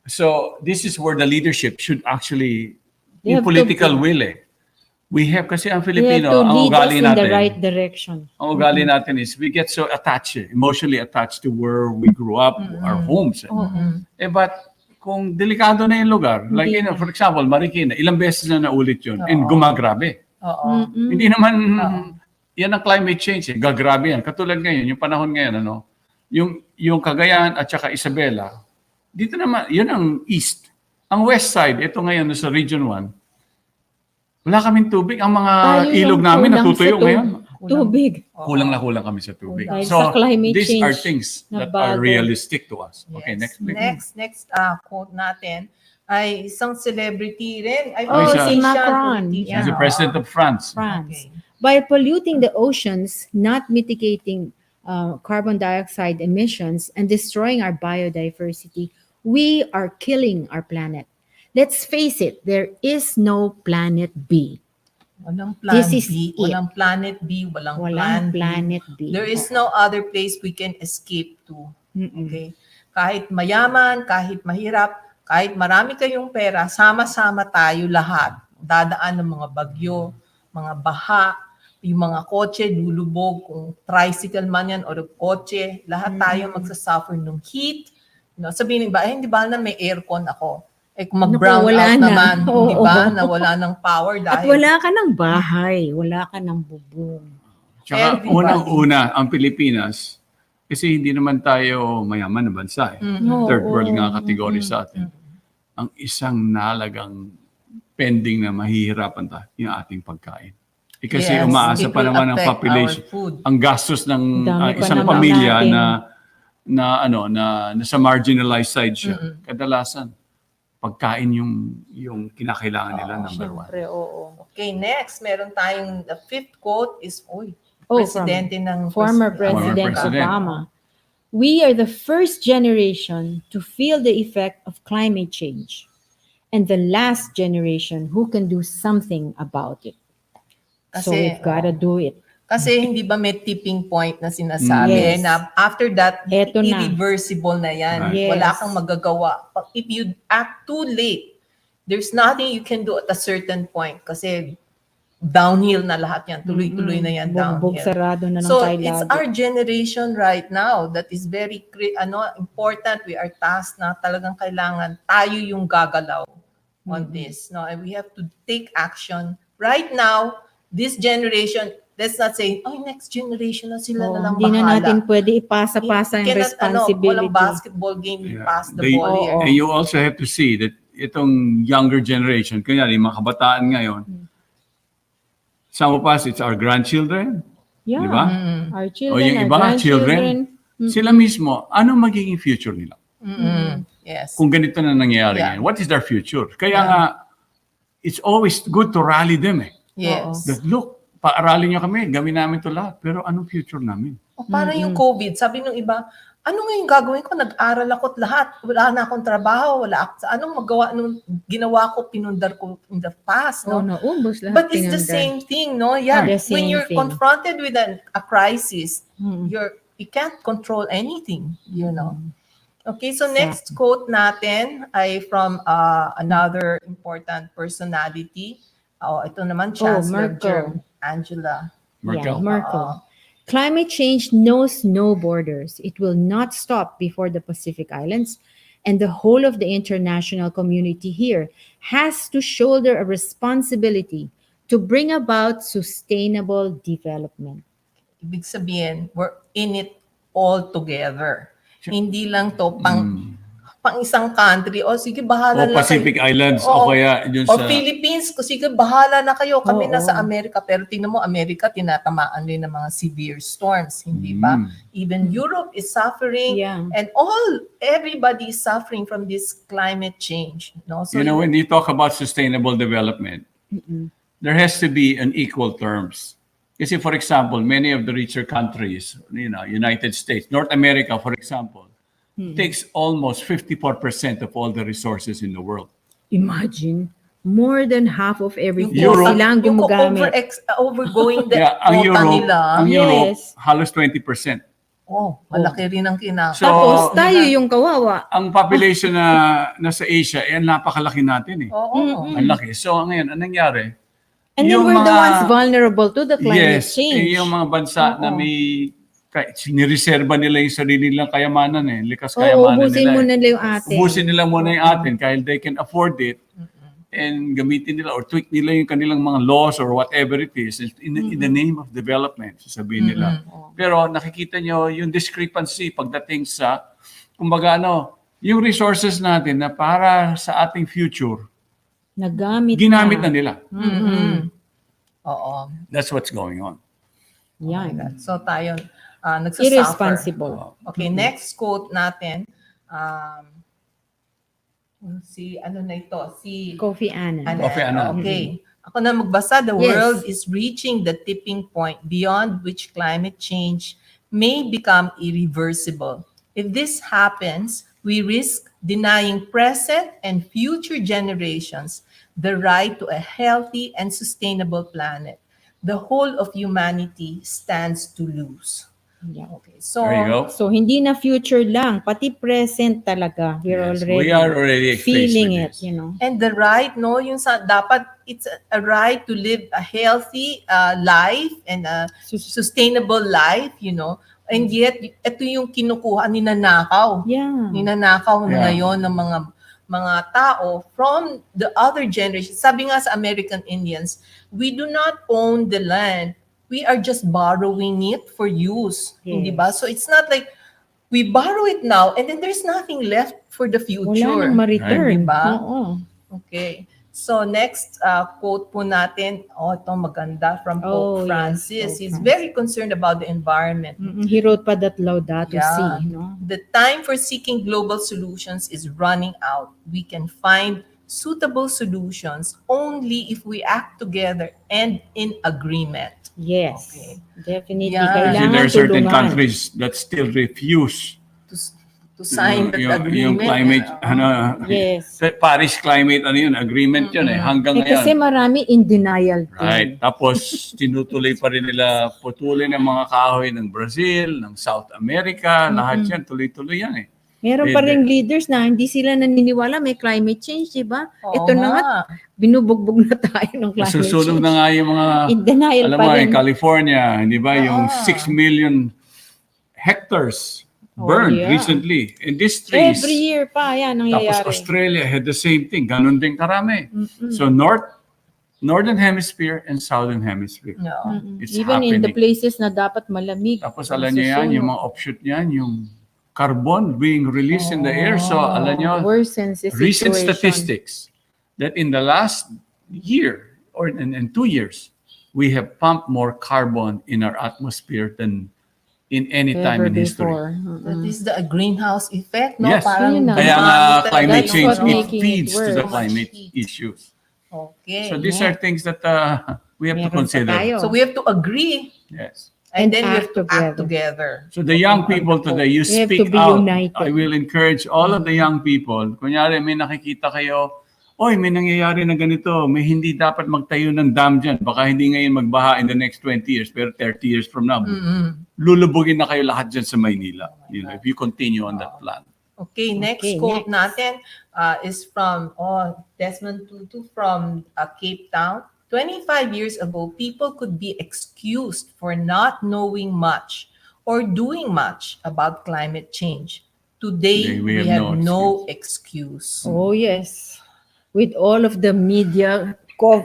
so this is where the leadership should actually, They yung have political to- will eh. We have, kasi ang They have Filipino, to ang lead us ugali in the natin, right direction. ang ugali natin is we get so attached, emotionally attached to where we grew up, our homes. But kung delikado na yung lugar, like for example, Marikina, ilang beses na naulit yun, and gumagrabe. Hindi naman, yan ang climate change, gagrabe yan. Katulad ngayon, yung panahon ngayon, yung Cagayan at saka Isabela, dito naman, yun ang east. Ang west side, ito ngayon sa Region 1, wala kaming tubig. Ang mga Tayo ilog yung namin kulang natutuyo sa ngayon. Tubig. Kulang na kulang kami sa tubig. Dahil So, sa climate these change are things na that are bago. realistic to us. Okay, Yes. next. Next quote natin ay isang celebrity rin. Ay, Oh, si Macron. politician. He's the president of France. France. Okay. By polluting the oceans, not mitigating carbon dioxide emissions, and destroying our biodiversity, we are killing our planet. Let's face it, there is no planet B. Walang plan This is B, it. walang planet B, walang plan Walang B. planet B. There is no other place we can escape to. Okay? Kahit mayaman, kahit mahirap, kahit marami kayong pera, sama-sama tayo lahat. Dadaan ng mga bagyo, mga baha, yung mga kotse, lulubog, kung tricycle man yan o kotse, lahat tayo magsasuffer ng heat. Sabihin ba, hindi ba na may aircon ako? Kung mag-brown wala out na. naman, di ba, Oo. na wala ng power At dahil wala ka ng bahay, wala ka ng bubong. Tsaka Everybody. unang-una, ang Pilipinas, kasi hindi naman tayo mayaman na bansa. Third world nga kategory sa atin. Ang isang nalagang pending na mahihirapan tayo, yung ating pagkain. Kasi Yes, umaasa it pa will naman ang affect population. our food. Ang gastos ng Dami pa isang naman pamilya natin. na sa marginalized side siya. Kadalasan, pagkain yung kinakailangan nila, number one. Siyempre, oo. Okay, next, meron tayong the fifth quote is, Oh, presidente ng Former Former President President. Obama. We are the first generation to feel the effect of climate change, and the last generation who can do something about it. So Kasi, we've got to do it. Kasi hindi ba may tipping point na sinasabi Yes. na after that, Eto na. irreversible na yan. Yes. Wala kang magagawa. If you act too late, there's nothing you can do at a certain point kasi downhill na lahat yan. Tuloy-tuloy na yan Bugbog downhill. sarado na ng So tayo it's lagi. our generation right now that is very important. We are tasked na talagang kailangan tayo yung gagalaw on this. No, and we have to take action Right now, this generation, let's not say, oh, next generation na sila na lang Hindi na bahala. natin pwede ipasa-pasa yung responsibility. Walang basketball game, you pass the ball here. And you also have to see that itong younger generation, kanya yung mga kabataan ngayon, some of us, it's our grandchildren. Yeah. Di ba? Our O children, yung our iba, children. grandchildren. Sila mismo, ano magiging future nila? Yes. Kung ganito na nangyayari ngayon, what is their future? Kaya nga, it's always good to rally them eh. Yes. That, look, paaralin nyo kami, gawin namin to lahat. Pero anong future namin? O parang yung COVID, sabi nung iba, ano nga yung gagawin ko? Nag-aral ako at lahat. Wala na akong trabaho. Wala ako. Anong magawa? Anong ginawa ko? Pinundar ko in the past. No? Naubos lahat. But it's the same thing, no? Yeah. When you're confronted with a crisis, you can't control anything, you know. Okay, so next quote natin ay from another important personality. Ito naman, Chancellor Angela Merkel. Merkel. Climate change knows no borders. It will not stop before the Pacific Islands, and the whole of the international community here has to shoulder a responsibility to bring about sustainable development. Ibig sabihin, we're in it all together. Hindi lang to pang isang country. O sige, bahala na Pacific kayo. Islands o kaya dun O sa... Philippines, sige, bahala na kayo. Kami nasa Amerika. Pero tingnan mo, Amerika, tinatamaan din ng mga severe storms. Hindi ba? Even Europe is suffering. And everybody is suffering from this climate change. No? So you know, when you talk about sustainable development, there has to be an equal terms. Kasi for example, many of the richer countries, you know, United States, North America, for example, takes almost 54% of all the resources in the world. Imagine, more than half of everything Europe, silang gumagamit. Overgoing the ang quota nila. Europe, halos 20%. Malaki rin ang kinakain. So, Tapos tayo yung kawawa. Ang population na nasa Asia, napakalaki natin eh. Ang laki. So ngayon, anong nangyari? And then we're the ones vulnerable to the climate change. Yung mga bansa na may sinireserba nila yung sarili nilang kayamanan eh. Likas kayamanan ubusin nila. mo nila yung atin. Ubusin nila muna yung atin kahit they can afford it and gamitin nila or tweak nila yung kanilang mga laws or whatever it is in the name of development, sasabihin nila. Pero nakikita nyo yung discrepancy pagdating sa, kumbaga yung resources natin na para sa ating future, ginamit na nila. That's what's going on. Yeah. So tayo, nagsasuffer. Irresponsible. Okay, next quote natin. Si Kofi Annan. Kofi Annan. Okay. Ako na magbasa. The world is reaching the tipping point beyond which climate change may become irreversible. If this happens, we risk denying present and future generations the right to a healthy and sustainable planet. The whole of humanity stands to lose. Yeah. Okay. So, there you go. So hindi na future lang, pati present talaga. We are already feeling it, you know. And the right, dapat it's a right to live a healthy life and a sustainable life, you know. And yet, ito yung kinukuha, ninanakaw. Yeah. Ninanakaw na ngayon ng mga tao from the other generation. Sabi nga sa American Indians, we do not own the land. We are just borrowing it for use. Hindi ba? So it's not like we borrow it now and then there's nothing left for the future. Wala nang ma-return. Diba? Oo. Okay. So next quote po natin, ito maganda from Pope Francis. He's very concerned about the environment. He wrote pa that Laudato Si, no? The time for seeking global solutions is running out. We can find suitable solutions only if we act together and in agreement. Yes. Okay. Definitely. Yeah. Kailangan There are certain tulungan. countries that still refuse to sign that agreement. Yung climate, yes. Paris Climate, agreement yun eh, hanggang ngayon. Kasi marami in denial. Right. Tapos, tinutuloy pa rin nila putulin ng mga kahoy ng Brazil, ng South America, lahat yan, tuloy-tuloy yan eh. Meron pa rin leaders na hindi sila naniniwala may climate change, di ba? Oo Ito na nga, binubugbog na tayo ng climate Susunod change. na nga yung mga, in denial alam pa mo, rin. in California, di ba, yung 6 million hectares burned recently. And these trees, every year pa, yan nangyayari. tapos Australia had the same thing. Ganon din karami. So North Northern Hemisphere and Southern Hemisphere. No. It's Even in the happening. places na dapat malamig. Tapos alam niyo yan, yung mga offshoot niyan, yung carbon being released in the air. So alam niyo, Worsens the recent situation. statistics that in the last year or in 2 years, we have pumped more carbon in our atmosphere than in any time Ever in history. before. That is the greenhouse effect, no? Yes. Parang Yun na. Kaya nga dumami climate talaga change, yung it making it feeds to the worse. climate issues. Okay. So these are things that we have to Meron pa consider. tayo. So we have to agree, Yes. and And then we have act to act together. together. So the young people today, you We have speak to be out. united. I will encourage all of the young people. Kunyari, may nakikita kayo, oy, may nangyayari na ganito, may hindi dapat magtayo ng dam dyan. Baka hindi ngayon magbaha in the next 20 years, pero 30 years from now, lulubugin na kayo lahat dyan sa Maynila. You know, if you continue on that plan. Okay, next Okay, quote next. natin is from Desmond Tutu from Cape Town. 25 years ago, people could be excused for not knowing much or doing much about climate change. Today, we have no excuse. Oh, yes. With all of the media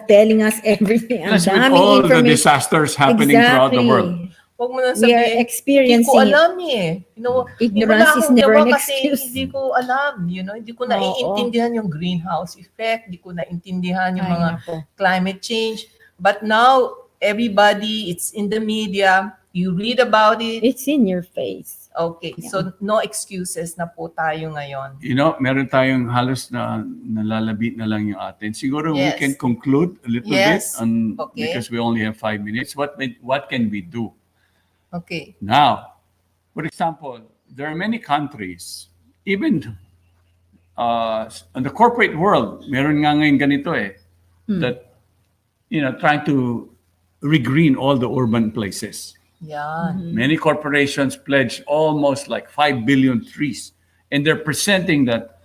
telling us everything. Ang Plus with daming all the information. disasters happening throughout the world. Huwag mo na We are sabihin, hindi ko experiencing it. alam eh. You know, Ignorance is akong never gawa an kasi excuse. Hindi ko alam. You know, hindi ko naiintindihan yung greenhouse effect. Hindi ko naiintindihan yung Ay, mga nako. climate change. But now, everybody, it's in the media. You read about it. It's in your face. Okay, so no excuses na po tayo ngayon. You know, meron tayong halos na nalalabit na lang yung atin. Siguro we Yes. can conclude a little Yes. bit on, Okay. because we only have 5 minutes. What can we do? Okay. Now, for example, there are many countries, even in the corporate world, meron nga ngayon ganito that, you know, trying to regreen all the urban places. Yan. Many corporations pledge almost like 5 billion trees. And they're presenting that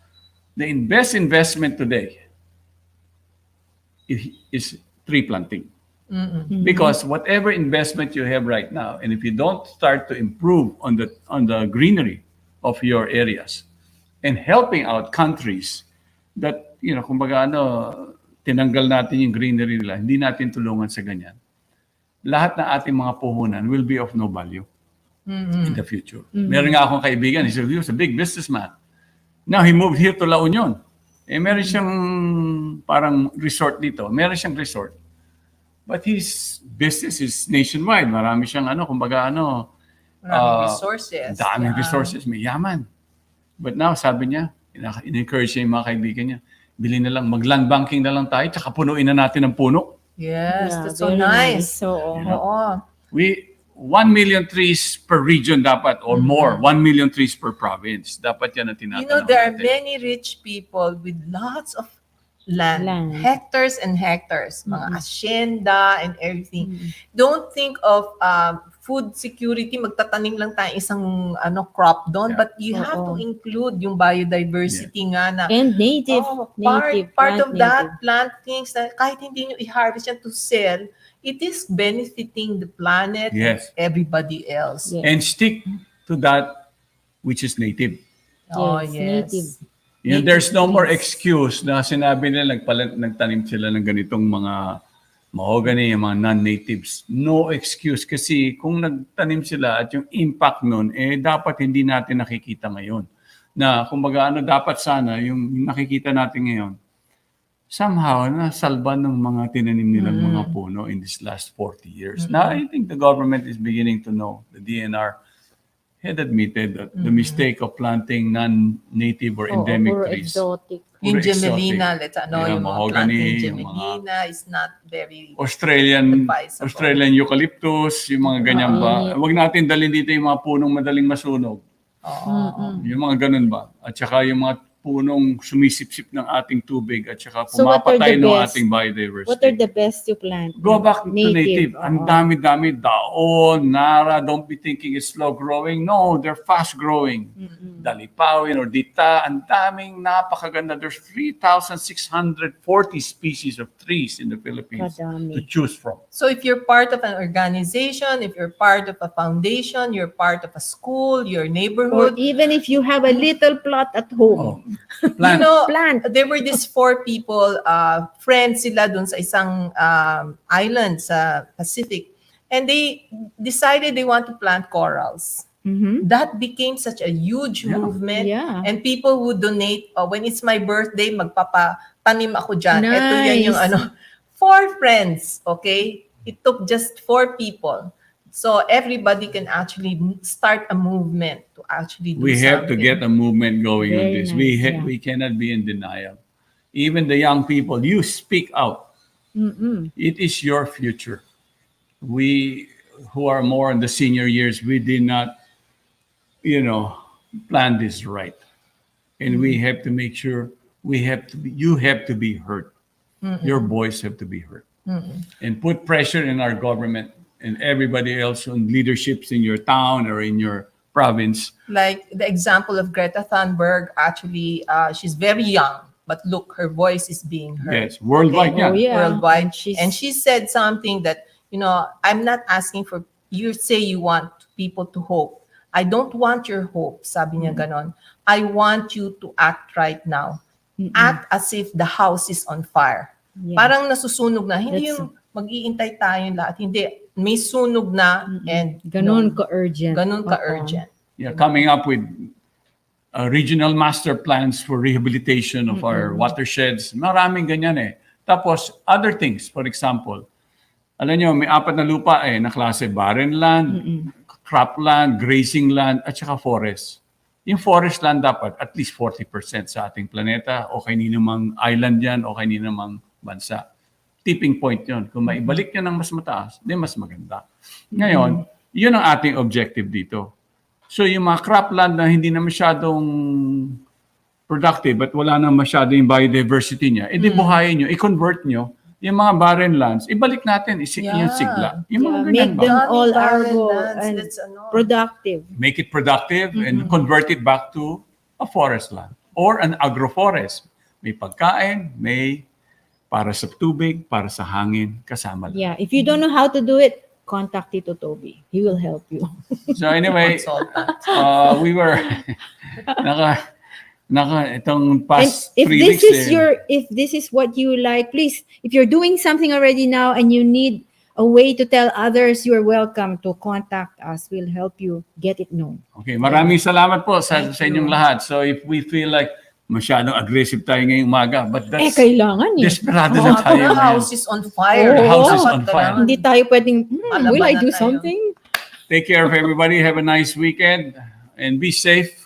the best investment today is tree planting. Because whatever investment you have right now, and if you don't start to improve on the greenery of your areas and helping out countries that, you know, kumbaga tinanggal natin yung greenery nila, hindi natin tulungan sa ganyan, lahat ng ating mga puhunan will be of no value in the future. Meron nga akong kaibigan, he was a big businessman. Now, he moved here to La Union. Meron siyang parang resort dito. Meron siyang resort. But his business is nationwide. Marami siyang Maraming resources. Daming Yeah. resources. May yaman. But now, sabi niya, in-encourage niya yung mga kaibigan niya, bili na lang, mag-land banking na lang tayo, tsaka punuin na natin ng puno. Yes, Yeah, that's so very nice. So, Oo. 1 million trees per region dapat or more. 1 million trees per province. Dapat yan ang tinatanong You know, there are natin. many rich people with lots of land, Land. hectares and hectares, mga hacienda and everything. Don't think of food security, magtatanim lang tayo isang crop doon, Yeah. but you have to include yung biodiversity nga na and native. part plant of that plant things na kahit hindi nyo i-harvest yan to sell, it is benefiting the planet Yes. and everybody else. Yes. And stick to that which is native. Oh, Yes, yes. native. You know, there's no more excuse na sinabi nila nagtanim sila ng ganitong mga mahogany, yung mga non-natives. No excuse kasi kung nagtanim sila at yung impact nun, dapat hindi natin nakikita ngayon. Na kumbaga dapat sana yung nakikita natin ngayon, somehow nasalba ng mga tinanim nilang mga puno in this last 40 years. Now, I think the government is beginning to know, the DNR had admitted that the mistake of planting non-native or endemic or trees. exotic. Yung Puro exotic. Gemelina, yung mga mahogany, plant ng yung Gemelina is not very Australian advisable. eucalyptus, yung mga ganyan ba. Huwag natin dalhin dito yung mga punong madaling masunog. Yung mga ganun ba. At saka yung mga punong sumisip-sip ng ating tubig at saka So what are pumapatay the ng best? ating biodiversity. What are the best to plant? Go back to native. Ang dami-dami. Daon, nara, don't be thinking it's slow growing. No, they're fast growing. Dalipawin or dita, ang daming napakaganda. There's 3,640 species of trees in the Philippines Kadami. to choose from. So if you're part of an organization, if you're part of a foundation, you're part of a school, your Or neighborhood, even if you have a little plot at home. You know, Plant. there were these 4 people, friends sila dun sa isang island sa Pacific. And they decided they want to plant corals. That became such a huge movement. Yeah. And people would donate. When it's my birthday, magpapatanim ako dyan. Ito yan yung Nice. 4 friends, okay? It took just 4 people. So everybody can actually start a movement to actually do We have to something. get a movement going on Very this. nice, We cannot be in denial. Even the young people, you speak out. It is your future. We who are more in the senior years, we did not, plan this right. And we have to make sure you have to be heard. Your voice have to be heard. And put pressure in our government and everybody else on leaderships in your town or in your province. Like the example of Greta Thunberg, actually, she's very young, but look, her voice is being heard. Yes, worldwide. Okay? Yeah. Oh, yeah. Worldwide. And And she said something that, I'm not asking for, you say you want people to hope. I don't want your hope, sabi niya ganon. I want you to act right now. Act as if the house is on fire. Yeah. Parang nasusunog na. Hindi That's- yung mag-iintay tayong lahat. Hindi. May sunog na and Ganon ka-urgent. Ganon Oo. ka-urgent. Yeah, coming up with regional master plans for rehabilitation of our watersheds. Maraming ganyan eh. Tapos, other things, for example, alam nyo, may 4 na lupa na klase, barren land, cropland, grazing land, at saka forest. Yung forest land dapat at least 40% sa ating planeta o kay ninamang island yan o kay ninamang bansa. Tipping point yon. Kung maibalik nyo ng mas mataas, di mas maganda. Ngayon, yun ang ating objective dito. So yung mga cropland na hindi na masyadong productive at wala na masyado yung biodiversity niya, edi buhayin nyo, i-convert nyo, yung mga barren lands, ibalik natin, yung sigla. Yung mga ganyan Make ba? them all Barren arbo lands, and that's productive. Make it productive and convert it back to a forest land or an agroforest. May pagkain, may para sa tubig, para sa hangin, kasama lang. Yeah, if you don't know how to do it, contact Tito Toby. He will help you. So anyway, we were itong past And if 3 this weeks. is if this is what you like, please, if you're doing something already now and you need a way to tell others, you're welcome to contact us. We'll help you get it known. Okay, maraming salamat po sa inyong lahat. So if we feel like masyadong aggressive tayo ngayong umaga, but that's Kailangan eh. desperado na tayo. The ngayon. house is on fire. The house is Dapat on fire. Hindi tayo pwedeng, will I Alaban do na tayo. something? Take care of everybody. Have a nice weekend and be safe.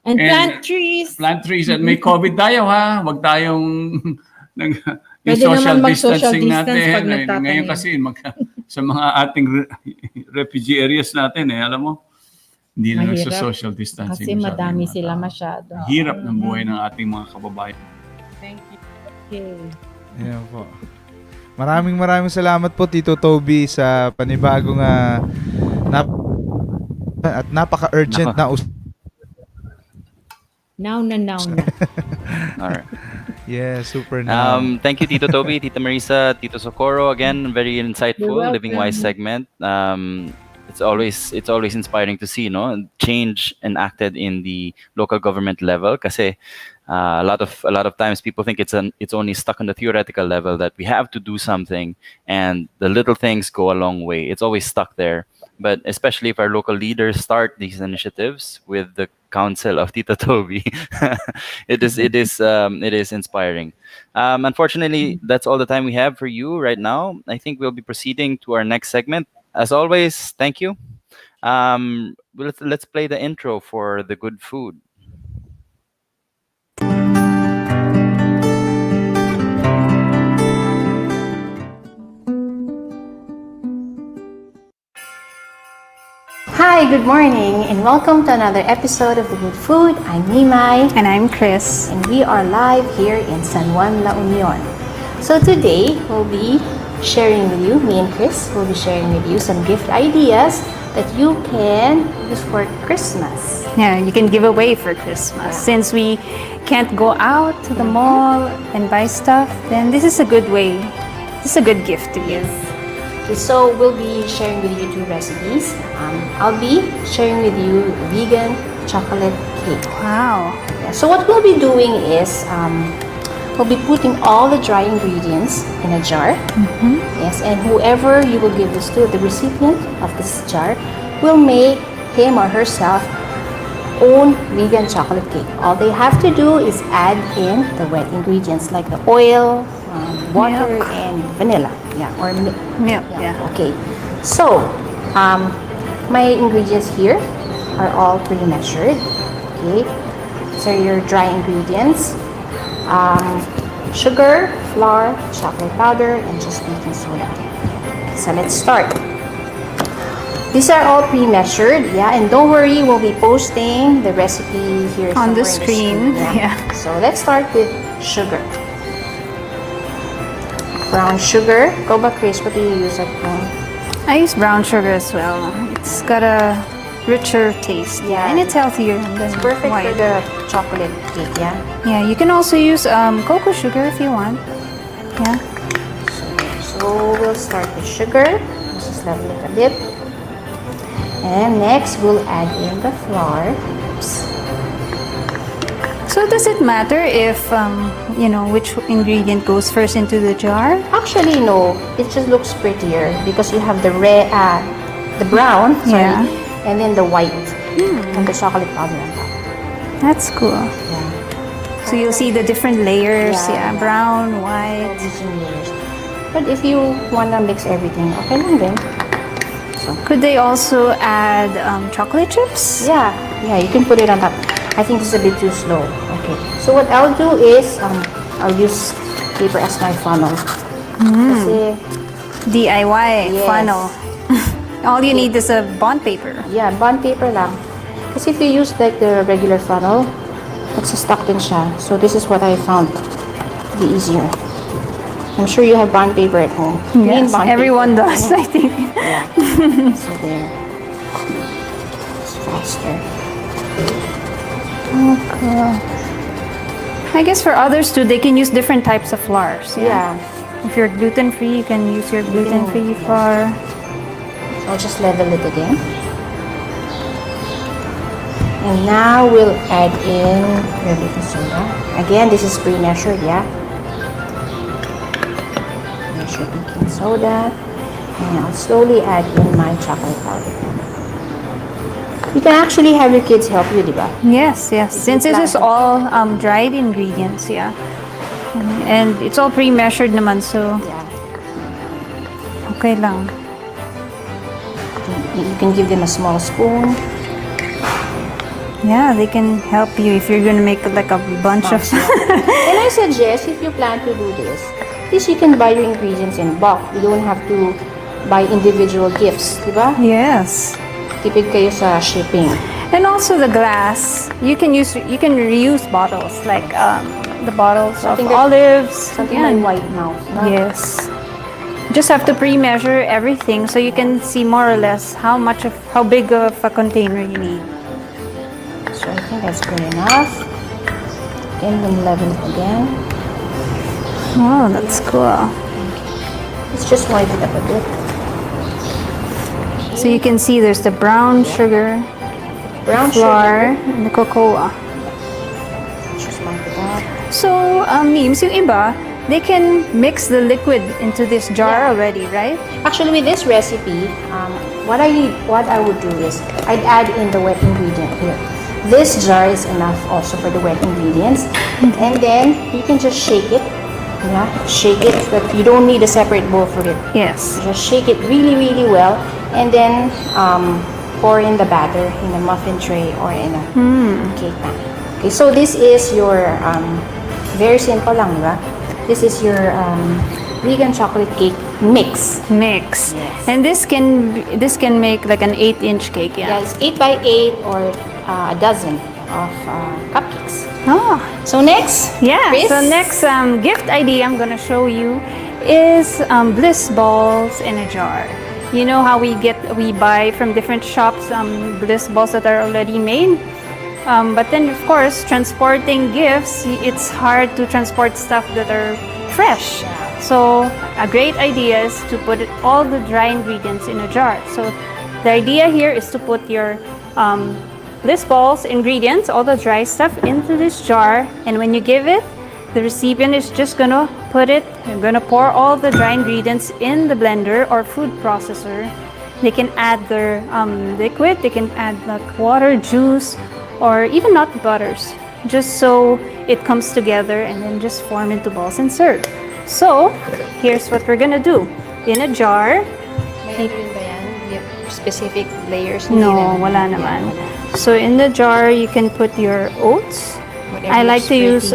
And And plant trees. Plant trees at may COVID tayo ha. Huwag tayong yung Pwede social naman mag-social distancing distance natin. pag nagtatanim. Ngayon kasi sa mga ating refugee areas natin alam mo, hindi na Mahirap. nagso-social distancing. Kasi masyado madami yung mga sila tao. masyado. Hirap ng buhay ng ating mga kababayan. Thank you. Okay. Ayan po. Maraming salamat po Tito Toby sa panibagong at napaka-urgent na Now na. All right. Yeah, super na. Thank you, Tito Toby, Tita Marisa, Tito Socorro. Again, very You're insightful, welcome. Living Wise segment. It's always inspiring to see, change enacted in the local government level. Kasi a lot of times people think it's only stuck on the theoretical level that we have to do something, and the little things go a long way. It's always stuck there. But especially if our local leaders start these initiatives with the counsel of Tito Toby, it is inspiring. Unfortunately, that's all the time we have for you right now. I think we'll be proceeding to our next segment. As always, thank you. Let's play the intro for the good food. Hi, good morning, and welcome to another episode of The Good Food. I'm Nimay. And I'm Chris. And we are live here in San Juan, La Union. So today, we'll be sharing with you, me and Chris, will be sharing with you some gift ideas that you can use for Christmas. Yeah, you can give away for Christmas. Since we can't go out to the mall and buy stuff, then this is a good way. This is a good gift to give. Okay, so we'll be sharing with you 2 recipes. I'll be sharing with you vegan chocolate cake. Wow. Yeah, so what we'll be doing is we'll be putting all the dry ingredients in a jar. Yes, and whoever you will give this to, the recipient of this jar, will make him or herself own vegan chocolate cake. All they have to do is add in the wet ingredients like the oil, water, and vanilla. Yeah, or milk. Yeah. Okay. So, my ingredients here are all pre-measured. Okay. So your dry ingredients: sugar, flour, chocolate powder, and just baking soda. So let's start. These are all pre-measured, yeah, and don't worry, we'll be posting the recipe here On the somewhere screen, in yeah. So let's start with sugar. Brown sugar. Go ba, Chris? What do you use at home? I use brown sugar as well. It's got a richer taste, Yeah. and it's healthier than It's perfect white. for the chocolate cake, yeah? Yeah, you can also use cocoa sugar if you want. Yeah. So we'll start with sugar. Let's just level it a bit. And next, we'll add in the flour. Oops. So does it matter if which ingredient goes first into the jar? Actually, no. It just looks prettier because you have the brown, sorry, Yeah. and then the white and the chocolate powder on top. That's cool. Yeah. So you'll see the different layers. Yeah. Yeah, brown, white. Different layers. But if you wanna mix everything, okay lang din. Could they also add chocolate chips? Yeah, you can put it on top. I think this is a bit too slow. Okay. So what I'll do is I'll use paper as my funnel. Kasi, DIY Yes. funnel. All you need is a bond paper. yeah, bond paper lang. Kasi if you use like the regular funnel, magsa-stuck din siya. So this is what I found to be easier. I'm sure you have bond paper at home. Green Yes, bond everyone paper. does, I think. Yeah. So there. It's faster. Okay. I guess for others too, they can use different types of flours. Yeah. If you're gluten-free, you can use your gluten-free flour. I'll just level it again. And now we'll add in your baking soda. Again, this is pre-measured, yeah? Measure baking soda. And I'll slowly add in my chocolate powder. You can actually have your kids help you, diba? Yes. Since this is all dried ingredients, yeah. And it's all pre-measured naman, so Yeah. okay lang. You can give them a small spoon. Yeah, they can help you if you're gonna make like a bunch of. And I suggest if you plan to do this, at least you can buy your ingredients in bulk. You don't have to buy individual gifts, diba? Yes. Tipid kayo sa shipping. And also the glass. You can reuse bottles like the bottles Something of that- olives. Something Yeah. like white now. No? Yes. Just have to pre-measure everything so you can see more or less how big of a container you need. So I think that's good enough. And then level it again. Oh, that's cool. Let's just wipe it up a bit. So you can see there's the brown sugar, Brown flour, sugar. and the cocoa. Just wipe it up. So, memes, yung iba, they can mix the liquid into this jar already, right? Actually, with this recipe, what I would do is I'd add in the wet ingredient here. This jar is enough also for the wet ingredients, and then you can just shake it. Yeah, shake it, but you don't need a separate bowl for it. Yes. You just shake it really, really well, and then pour in the batter in a muffin tray or in a cake pan. Okay, so this is your very simple lang, diba? This is your vegan chocolate cake mix. Mix. Yes. And this can make like an 8-inch cake, yeah. Yes, 8 by 8 or a dozen of cupcakes. Oh, So next, yeah. Chris? So next gift idea I'm gonna show you is bliss balls in a jar. You know how we buy from different shops bliss balls that are already made. But then of course transporting gifts, it's hard to transport stuff that are fresh. So a great idea is to put all the dry ingredients in a jar. So the idea here is to put your bliss balls ingredients, all the dry stuff, into this jar, and when you give it, the recipient is just gonna you're gonna pour all the dry ingredients in the blender or food processor. They can add their liquid, they can add like water, juice, or even nut butters, just so it comes together and then just form into balls and serve. So, here's what we're gonna do. In a jar, specific layers? No, wala naman. So in the jar, you can put your oats. I like to use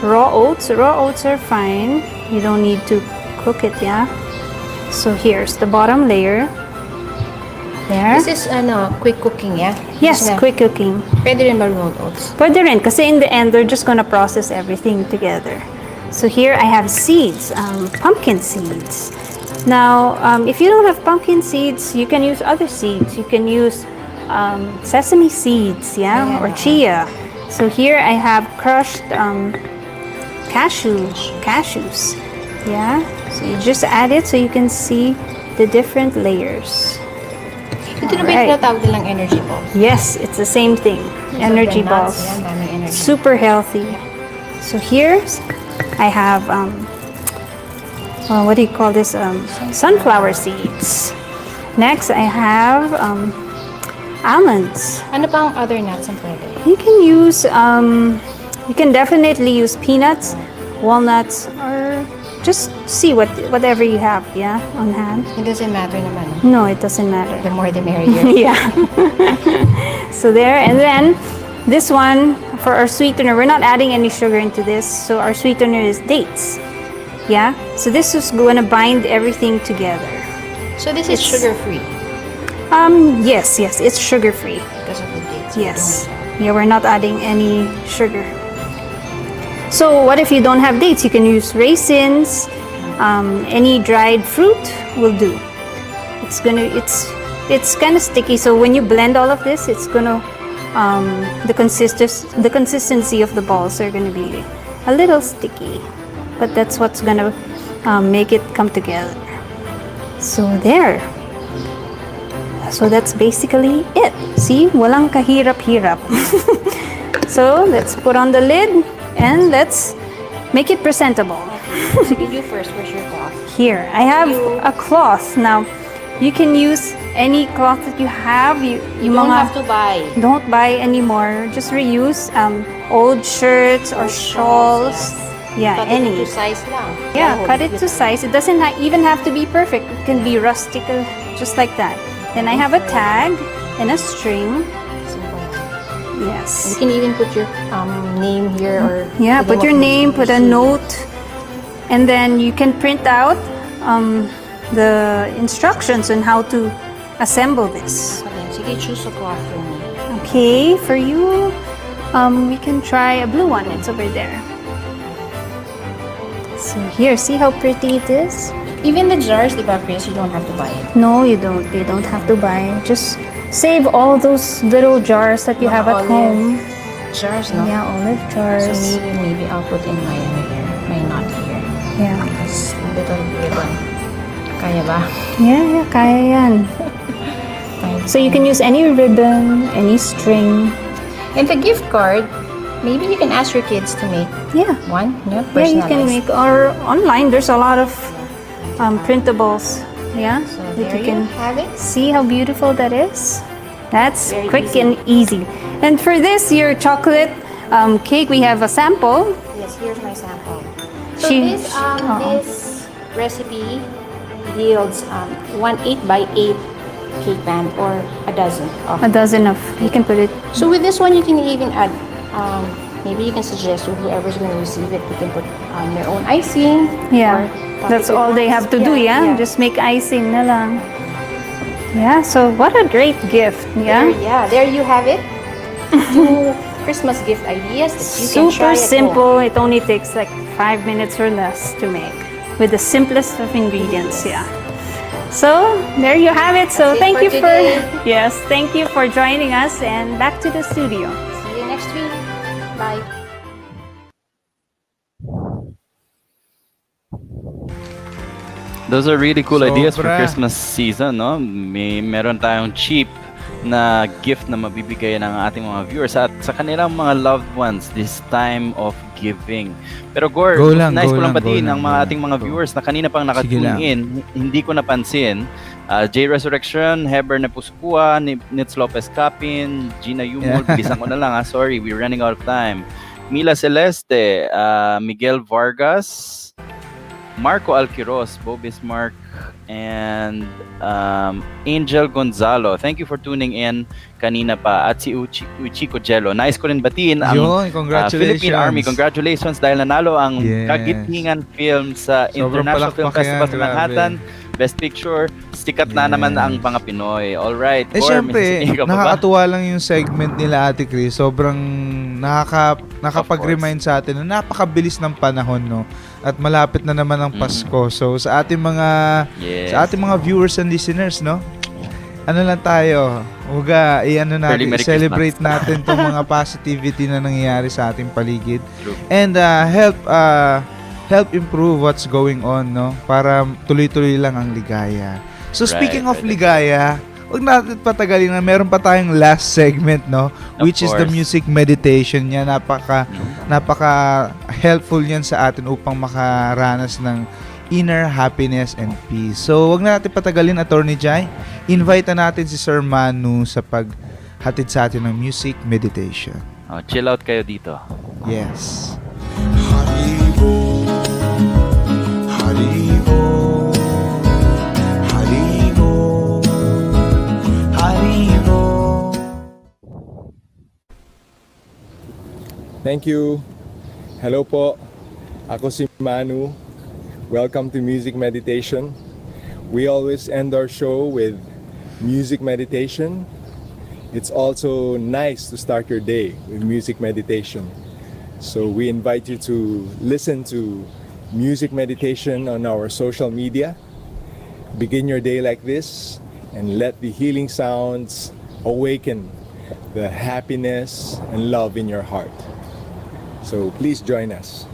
raw oats. Raw oats are fine. You don't need to cook it, yeah? So here's the bottom layer. There. This is quick cooking, yeah? Yes, quick cooking. Pwede rin ba rolled oats? Pwede rin, kasi in the end, they're just gonna process everything together. So here I have seeds, pumpkin seeds. Now, if you don't have pumpkin seeds, you can use other seeds. You can use sesame seeds, yeah, or chia. So here I have crushed cashews, yeah. So you just add it so you can see the different layers. Ito na ba yung tinatawag nilang energy balls? Yes, it's the same thing. Energy balls. Super healthy. So here I have what do you call this? Sunflower seeds. Next, I have almonds. Ano pa ang other nuts ang pwede? You can use, you can definitely use peanuts, walnuts, or just see whatever you have, yeah, on hand. It doesn't matter naman. No, it doesn't matter. The more the merrier. Yeah. So there, and then this one for our sweetener, we're not adding any sugar into this, so our sweetener is dates. Yeah, so this is going to bind everything together. So this is sugar-free? Yes, it's sugar-free. Because of the dates? Yes. Yeah, we're not adding any sugar. So what if you don't have dates? You can use raisins, any dried fruit will do. It's kind of sticky, so when you blend all of this, it's gonna, the consistency of the balls are gonna be a little sticky. But that's what's gonna make it come together. So there. So that's basically it. See, walang kahirap-hirap. So let's put on the lid and let's make it presentable. Sige, you first. Where's your cloth? Here, I have a cloth. Now, you can use any cloth that you have. You don't have to buy. Don't buy anymore. Just reuse old shirts or shawls. Yeah, cut any. it to size lang. Yeah, cut it to size. It doesn't even have to be perfect. It can be rustic, just like that. Then I have a tag and a string. Yes. You can even put your name here, or yeah, put your name, put a note, and then you can print out the instructions on how to assemble this. Sige, choose a cloth for me. Okay, for you, we can try a blue one. It's over there. So here, see how pretty it is? Even the jars, diba, Chris, you don't have to buy it. No, you don't. You don't have to buy. Just save all those little jars that you have at home. Jars, no? Yeah, olive jars. So maybe I'll put in my knot here. Yeah. This little ribbon. Kaya ba? Yeah, kaya yan. So you can use any ribbon, any string. And the gift card, maybe you can ask your kids to make one, Yeah, you can make, or online, there's a lot of printables. Yeah, so that there you can have it. see how beautiful that is. That's Very quick easy. and easy. And for this, your chocolate cake, we have a sample. Yes, here's my sample. So She- this recipe yields 1/8 by 8 cake pan, or a dozen. A dozen of, you can put it. So with this one, you can even add, maybe you can suggest to whoever's going to receive it, you can put their own icing. Yeah, or top that's it with all they have to do, yeah? Just make icing na lang. Yeah, so what a great gift, yeah? There you have it. 2 Christmas gift ideas that you can try Super at home. simple. It only takes like 5 minutes or less to make with the simplest of ingredients, yeah. So there you have it. So That's it thank for you today. yes, thank you for joining us, and back to the studio. See you next week. Bye. Those are really cool ideas for Sobra. Christmas season, no? Meron tayong cheap na gift na mabibigay ng ating mga viewers at sa kanilang mga loved ones this time of giving. Pero Gaur, nice ko lang batiin ang mga ating mga viewers na kanina pang nakatune in, hindi ko napansin. J Resurrection, Heber Nepuskua, Nitz Lopez Capin, Gina Yumul, bilisan ko na lang sorry, we're running out of time. Mila Celeste, Miguel Vargas, Marco Alquiros, Bo Bismarck, and Angel Gonzalo. Thank you for tuning in kanina pa. At si 𝗖𝗿𝗍cie 𝗧𝗺 Nais ko rin batiin ang Philippine Army. Congratulations dahil nanalo ang Kagitningan Film sa International Film Festival sa Manhattan. Best Picture. Sikat na naman ang mga Pinoy. Alright. Siyempre, nakakatuwa lang yung segment nila Ate Chris. Sobrang nakapag-remind sa atin na napakabilis ng panahon, no? At malapit na naman ang Pasko. So sa ating mga viewers and listeners, no? Ano lang tayo? Huwag i-celebrate natin tong mga positivity na nangyayari sa ating paligid. And help improve what's going on, no? Para tuloy-tuloy lang ang ligaya. So speaking of ligaya, huwag natin patagalin na meron pa tayong last segment, no? Which is the music meditation niya. Napaka helpful yan sa atin upang makaranas ng inner happiness and peace. So huwag na natin patagalin, Atty. Jai. Invite na natin si Sir Manu sa paghatid sa atin ng music meditation. Chill out kayo dito. Yes. Thank you. Hello po. Ako si Manu. Welcome to Music Meditation. We always end our show with music meditation. It's also nice to start your day with music meditation. So we invite you to listen to music meditation on our social media. Begin your day like this and let the healing sounds awaken the happiness and love in your heart. So please join us.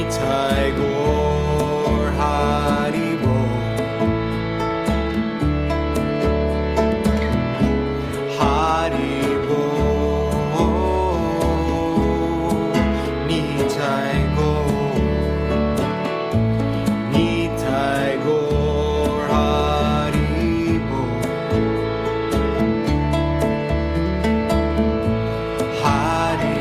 𝗖𝗿 Gaur Hari Bol. Hari Bol, 𝗖𝗿 Gaur, 𝗖𝗿 Gaur Hari Bol. Hari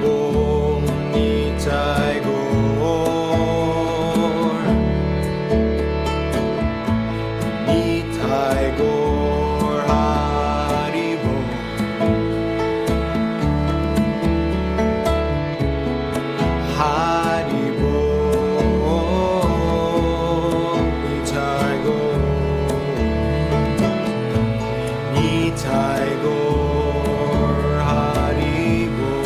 Bol, 𝗖𝗿 Gaur, Hari Bol.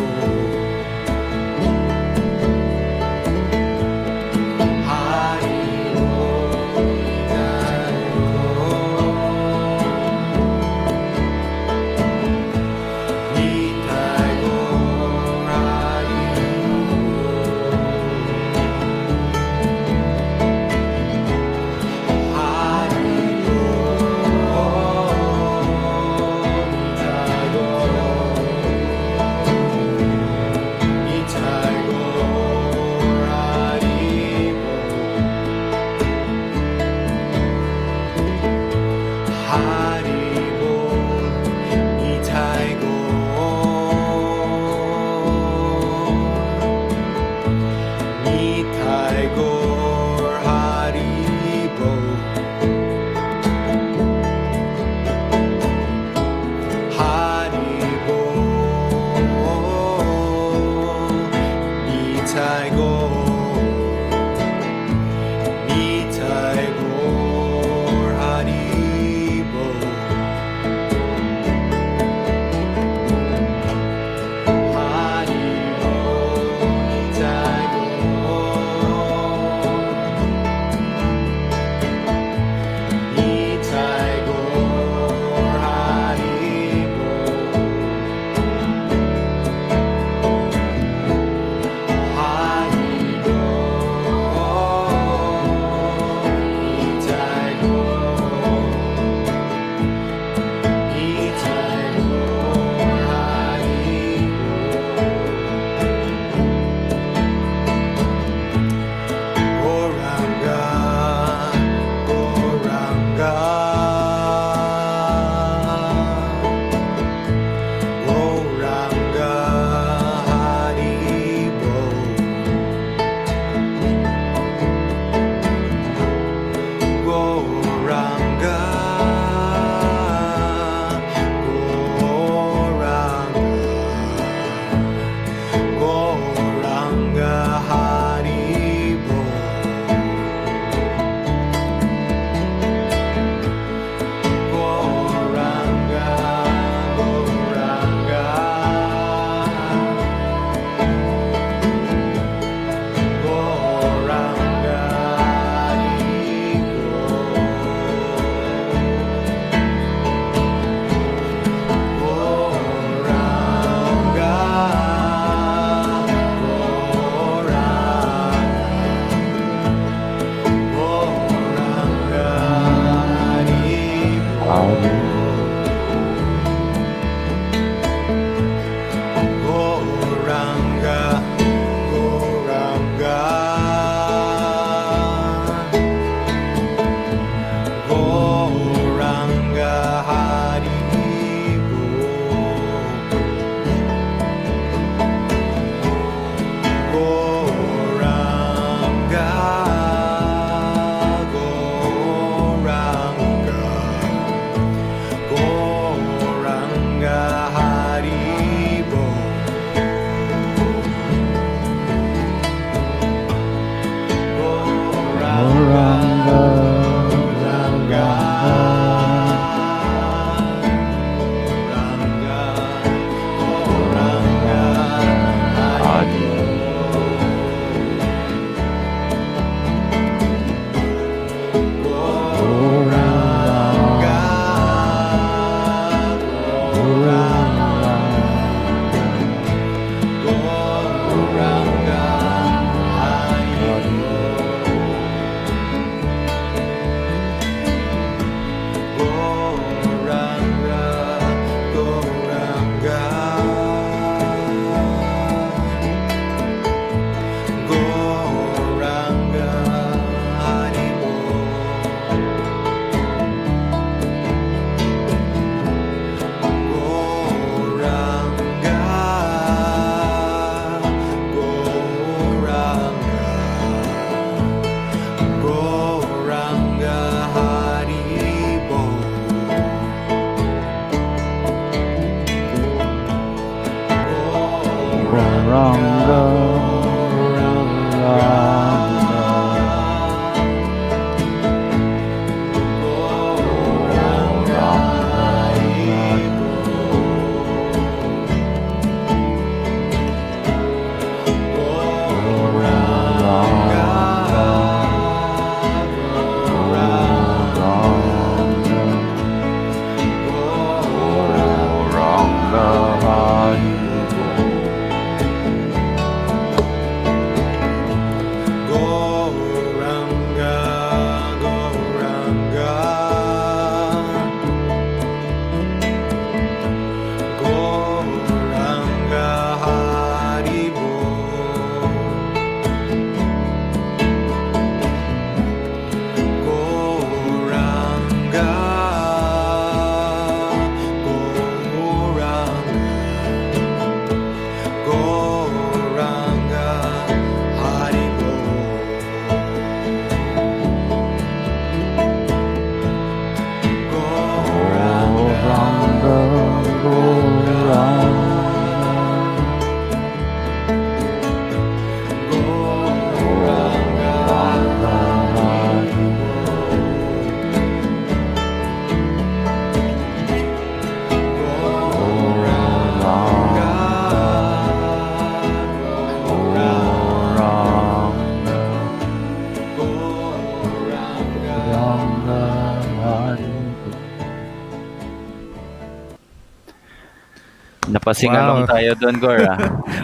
Napasingalong tayo doon, Gaur.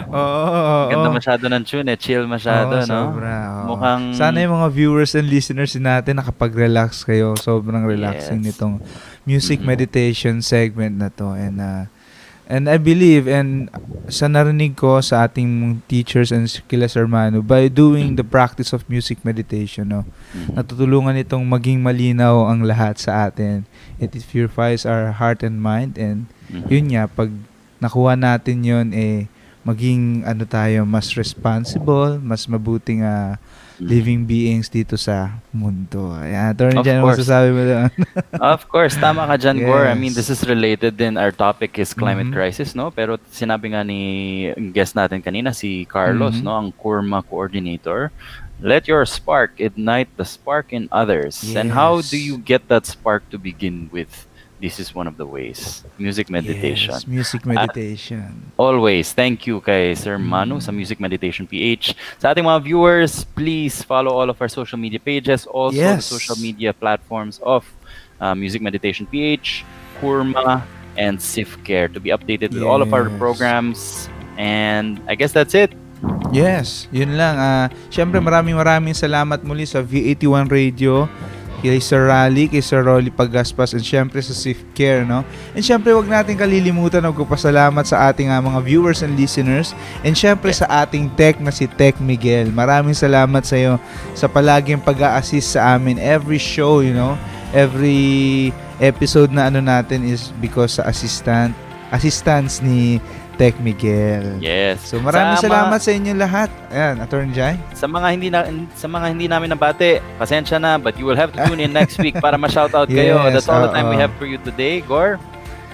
Oo. Ganda masyado ng tune eh. Chill masyado, Oo, no? sobra. Oo. Mukhang... Sana yung mga viewers and listeners natin nakapag-relax kayo. Sobrang relaxing nitong music meditation segment na to. And I believe, and sa narinig ko sa ating teachers and kila Sir Manu, by doing the practice of music meditation, no, natutulungan itong maging malinaw ang lahat sa atin. It purifies our heart and mind, and yun nga, pag nakuha natin yun, maging tayo, mas responsible, mas mabuting living beings dito sa mundo. Ayan, Atty. Jan, ano masasabi mo doon? Of course, tama ka dyan, Gaur. I mean, this is related din. Our topic is climate crisis, no? Pero sinabi nga ni guest natin kanina, si Carlos, no, ang Curma coordinator. Let your spark ignite the spark in others. And how do you get that spark to begin with? This is one of the ways. Music meditation. Yes, music meditation. Always, thank you kay Sir Manu sa Music Meditation PH. Sa ating mga viewers, please follow all of our social media pages, also the social media platforms of Music Meditation PH, Curma, and 𝗖𝗿𝗺će to be updated with all of our programs. And I guess that's it. Yes, yun lang. Siyempre maraming salamat muli sa V81 Radio, kay Sir Rally, kay Sir Rolly Pagaspas, and syempre sa 𝗖𝗿𝗺će, no? And syempre wag natin kalilimutan magpapasalamat sa ating mga viewers and listeners, and syempre sa ating tech na si Tech Miguel. Maraming salamat sa iyo sa palaging pag-a-assist sa amin every show, you know. Every episode na natin is because sa assistance ni Tech Miguel. Yes. So maraming salamat sa inyo lahat. Ayan, Atty. Jai. Sa mga hindi namin nabati, pasensya na, but you will have to tune in next week para ma-shoutout kayo. That's all the time we have for you today, Gaur.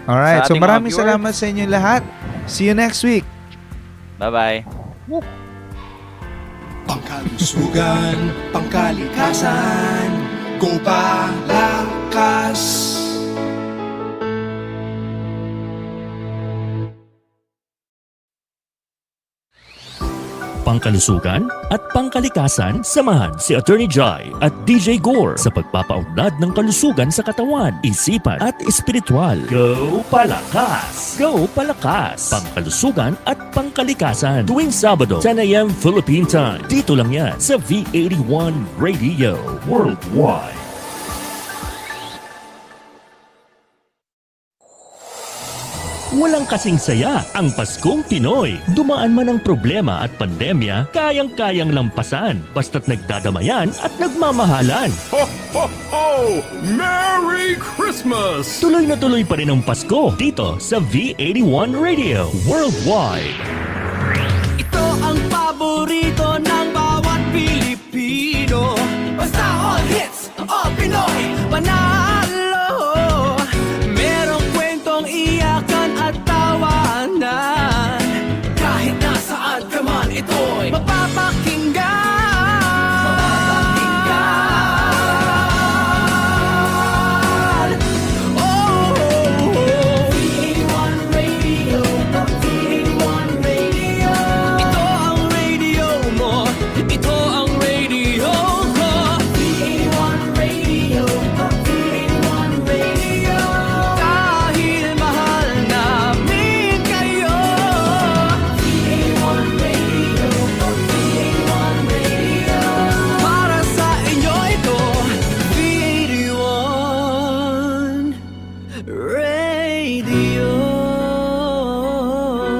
Alright, so maraming salamat sa inyo lahat. See you next week. Bye-bye. Pangkalusugan, pangkalikasan, Gopalakas. Pangkalusugan at pangkalikasan, samahan si Atty. Jai at DJ Gaur sa pagpapaunlad ng kalusugan sa katawan, isipan at espiritual. Go Palakas! Go Palakas! Pangkalusugan at pangkalikasan tuwing Sabado, 10 a.m. Philippine Time. Dito lang yan sa V81 Radio Worldwide. Walang kasing saya ang Paskong Pinoy. Dumaan man ang problema at pandemya, kayang-kayang lampasan basta't nagdadamayan at nagmamahalan. Ho, ho, ho! Merry Christmas! Tuloy na tuloy pa rin ang Pasko dito sa V81 Radio Worldwide. Ito ang paborito ng bawat Pilipino. Basta all hits, all Pinoy, panalo. Merong kwentong iyakan at tawanan. Kahit nasaan ito'y mapapakita